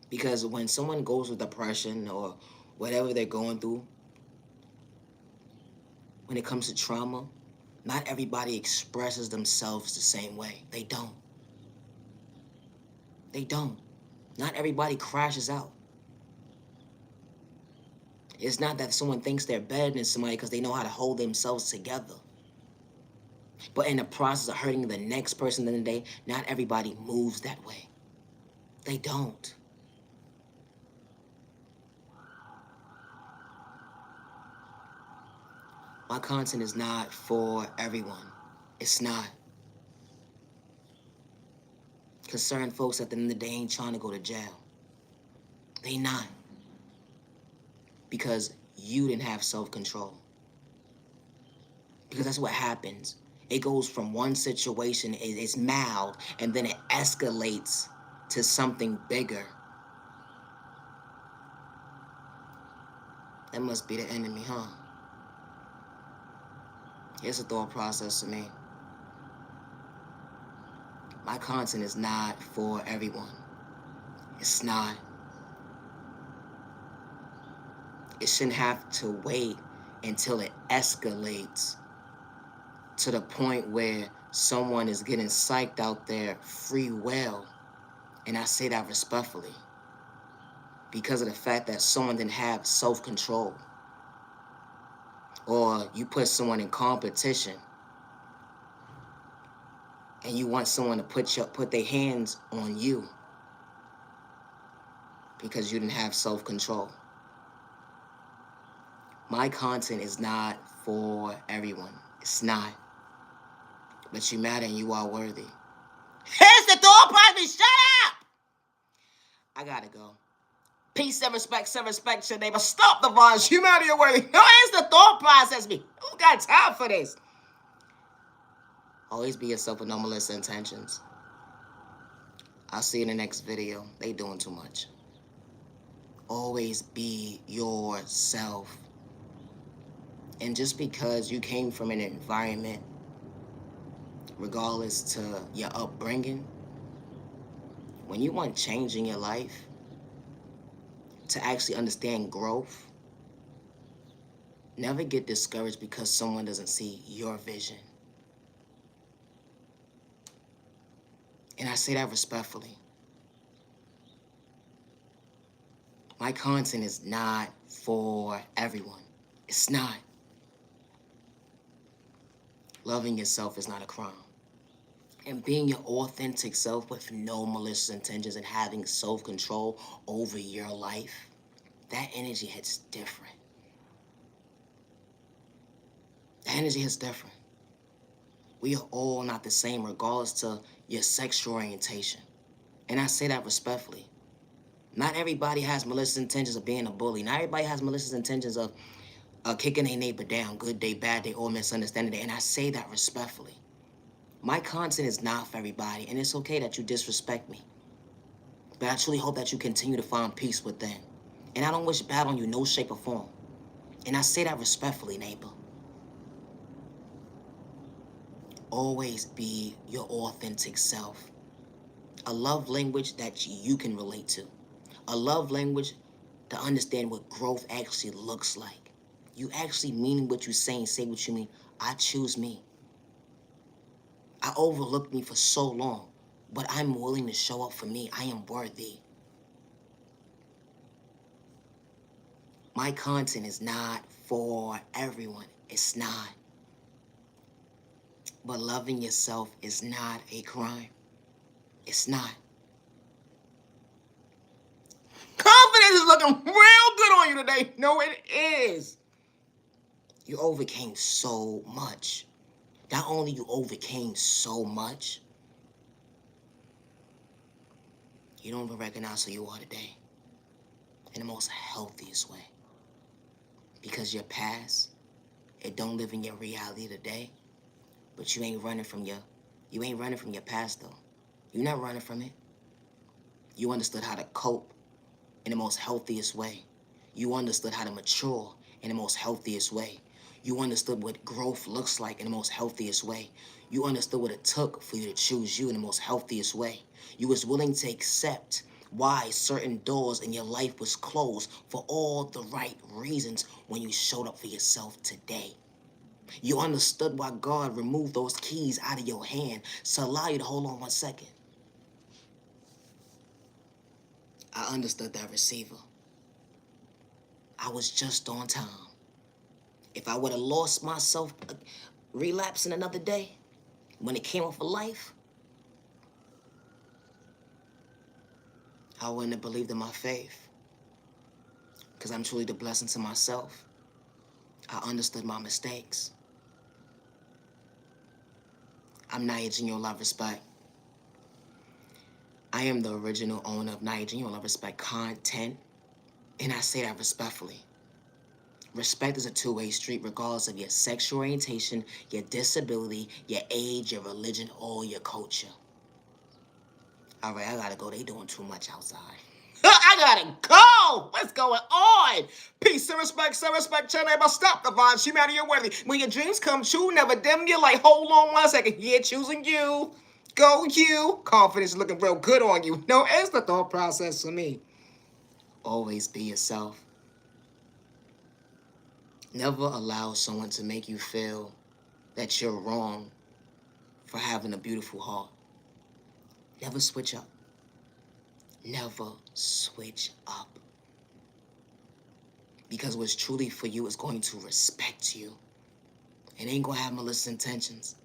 Because when someone goes with depression or whatever they're going through, when it comes to trauma, not everybody expresses themselves the same way. They don't. They don't. Not everybody crashes out. It's not that someone thinks they're better than somebody because they know how to hold themselves together. But in the process of hurting the next person in the day, not everybody moves that way. They don't. My content is not for everyone. It's not. Because certain folks at the end of the day ain't trying to go to jail. They not. Because you didn't have self-control. Because that's what happens. It goes from one situation, it's mild, and then it escalates to something bigger. That must be the enemy, huh? Here's a thought process to me. My content is not for everyone. It's not. It shouldn't have to wait until it escalates to the point where someone is getting psyched out there free will. And I say that respectfully. Because of the fact that someone didn't have self-control. Or you put someone in competition and you want someone to put their hands on you because you didn't have self-control. My content is not for everyone. It's not. But you matter and you are worthy. Here's the door, Crosby. Shut up! I gotta go. Peace and respect to your neighbor. Stop the violence. You matter, you're worthy. No, here's the thought process. Me. Who got time for this? Always be yourself with no malicious intentions. I'll see you in the next video. They doing too much. Always be yourself. And just because you came from an environment, regardless to your upbringing, when you want change in your life, to actually understand growth, never get discouraged because someone doesn't see your vision. And I say that respectfully. My content is not for everyone. It's not. Loving yourself is not a crime. And being your authentic self with no malicious intentions and having self-control over your life, that energy hits different. That energy hits different. We are all not the same regardless to your sexual orientation. And I say that respectfully. Not everybody has malicious intentions of being a bully. Not everybody has malicious intentions of kicking a neighbor down, good day, bad day, or misunderstanding day. And I say that respectfully. My content is not for everybody, and it's okay that you disrespect me. But I truly hope that you continue to find peace within. And I don't wish bad on you, no shape or form. And I say that respectfully, neighbor. Always be your authentic self. A love language that you can relate to. A love language to understand what growth actually looks like. You actually mean what you say and say what you mean. I choose me. I overlooked me for so long, but I'm willing to show up for me. I am worthy. My content is not for everyone. It's not. But loving yourself is not a crime. It's not. Confidence is looking real good on you today. No, it is. You overcame so much. Not only you overcame so much, you don't even recognize who you are today in the most healthiest way. Because your past, it don't live in your reality today, but you ain't running from your past though. You're not running from it. You understood how to cope in the most healthiest way. You understood how to mature in the most healthiest way. You understood what growth looks like in the most healthiest way. You understood what it took for you to choose you in the most healthiest way. You was willing to accept why certain doors in your life was closed for all the right reasons when you showed up for yourself today. You understood why God removed those keys out of your hand to allow you to hold on 1 second. I understood that receiver. I was just on time. If I would have lost myself, relapsing another day, when it came up for life, I wouldn't have believed in my faith. Because I'm truly the blessing to myself. I understood my mistakes. I'm Naya Genio Love Respect. I am the original owner of Naya Genio Love Respect content, and I say that respectfully. Respect is a two-way street regardless of your sexual orientation, your disability, your age, your religion, or your culture. All right, I gotta go. They doing too much outside. I gotta go. What's going on? Peace and respect, China. But stop the vibes. Humanity, you're worthy. When your dreams come true, never dim you. Like, hold on 1 second. Yeah, choosing you. Go you. Confidence is looking real good on you. No, it's the thought process for me. Always be yourself. Never allow someone to make you feel that you're wrong for having a beautiful heart. Never switch up. Never switch up. Because what's truly for you is going to respect you. It ain't gonna have malicious intentions.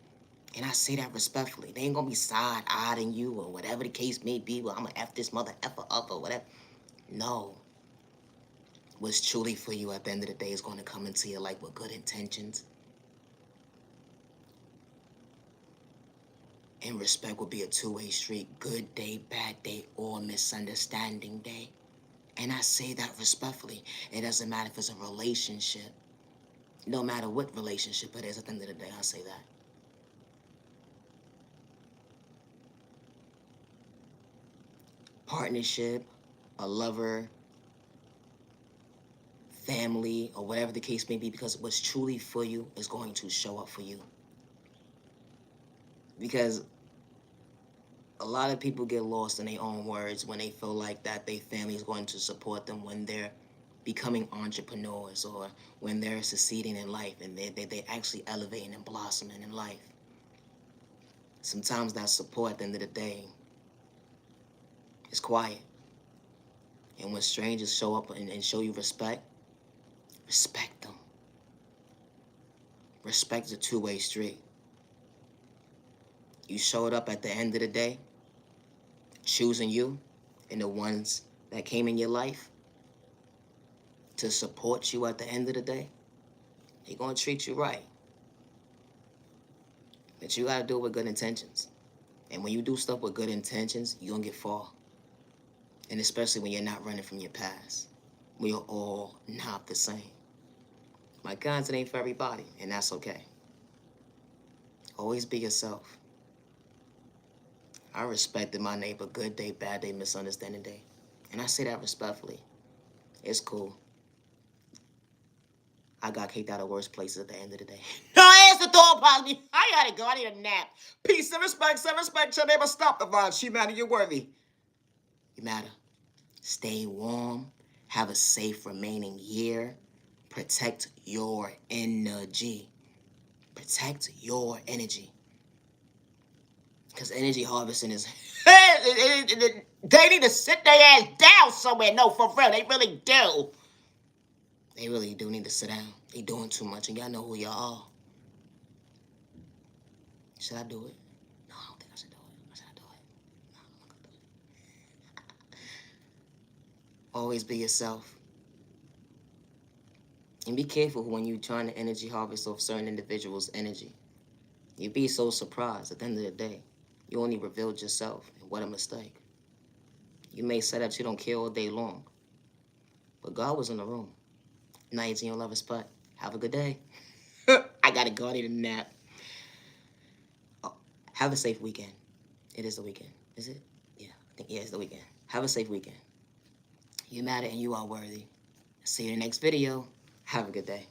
And I say that respectfully. They ain't gonna be side-eyeing you or whatever the case may be. Well, I'm gonna F this mother effer up or whatever. No. What's truly for you at the end of the day is gonna come into your life with good intentions. And respect will be a two-way street. Good day, bad day, or misunderstanding day. And I say that respectfully. It doesn't matter if it's a relationship. No matter what relationship it is, at the end of the day, I say that. Partnership, a lover, family, or whatever the case may be, because what's truly for you is going to show up for you. Because a lot of people get lost in their own words when they feel like that their family is going to support them when they're becoming entrepreneurs or when they're succeeding in life and they're actually elevating and blossoming in life. Sometimes that support at the end of the day is quiet. And when strangers show up and show you respect, respect them. Respect is a two-way street. You showed up at the end of the day, choosing you and the ones that came in your life to support you at the end of the day, they're going to treat you right. But you got to do it with good intentions. And when you do stuff with good intentions, you're going to get far. And especially when you're not running from your past. We are all not the same. My content ain't for everybody, and that's okay. Always be yourself. I respected my neighbor good day, bad day, misunderstanding day. And I say that respectfully. It's cool. I got kicked out of worse places at the end of the day. No, it's the thought process. I gotta go. I need a nap. Peace and respect, your neighbor. Stop the vibes. Humanity, you're worthy. You matter. Stay warm. Have a safe remaining year. Protect your energy. Protect your energy. Because energy harvesting is... They need to sit their ass down somewhere. No, for real. They really do. They really do need to sit down. They doing too much, and y'all know who y'all are. Should I do it? No, I don't think I should do it. Should I do it? No, I'm not gonna do it. Always be yourself. And be careful when you're trying to energy harvest off certain individuals' energy. You'd be so surprised at the end of the day. You only revealed yourself, and what a mistake. You may say that you don't care all day long, but God was in the room. Nights in your love spot. Have a good day. I gotta go. I need a nap. Oh, have a safe weekend. It is the weekend. Is it? Yeah, I think, yeah, it's the weekend. Have a safe weekend. You matter and you are worthy. See you in the next video. Have a good day.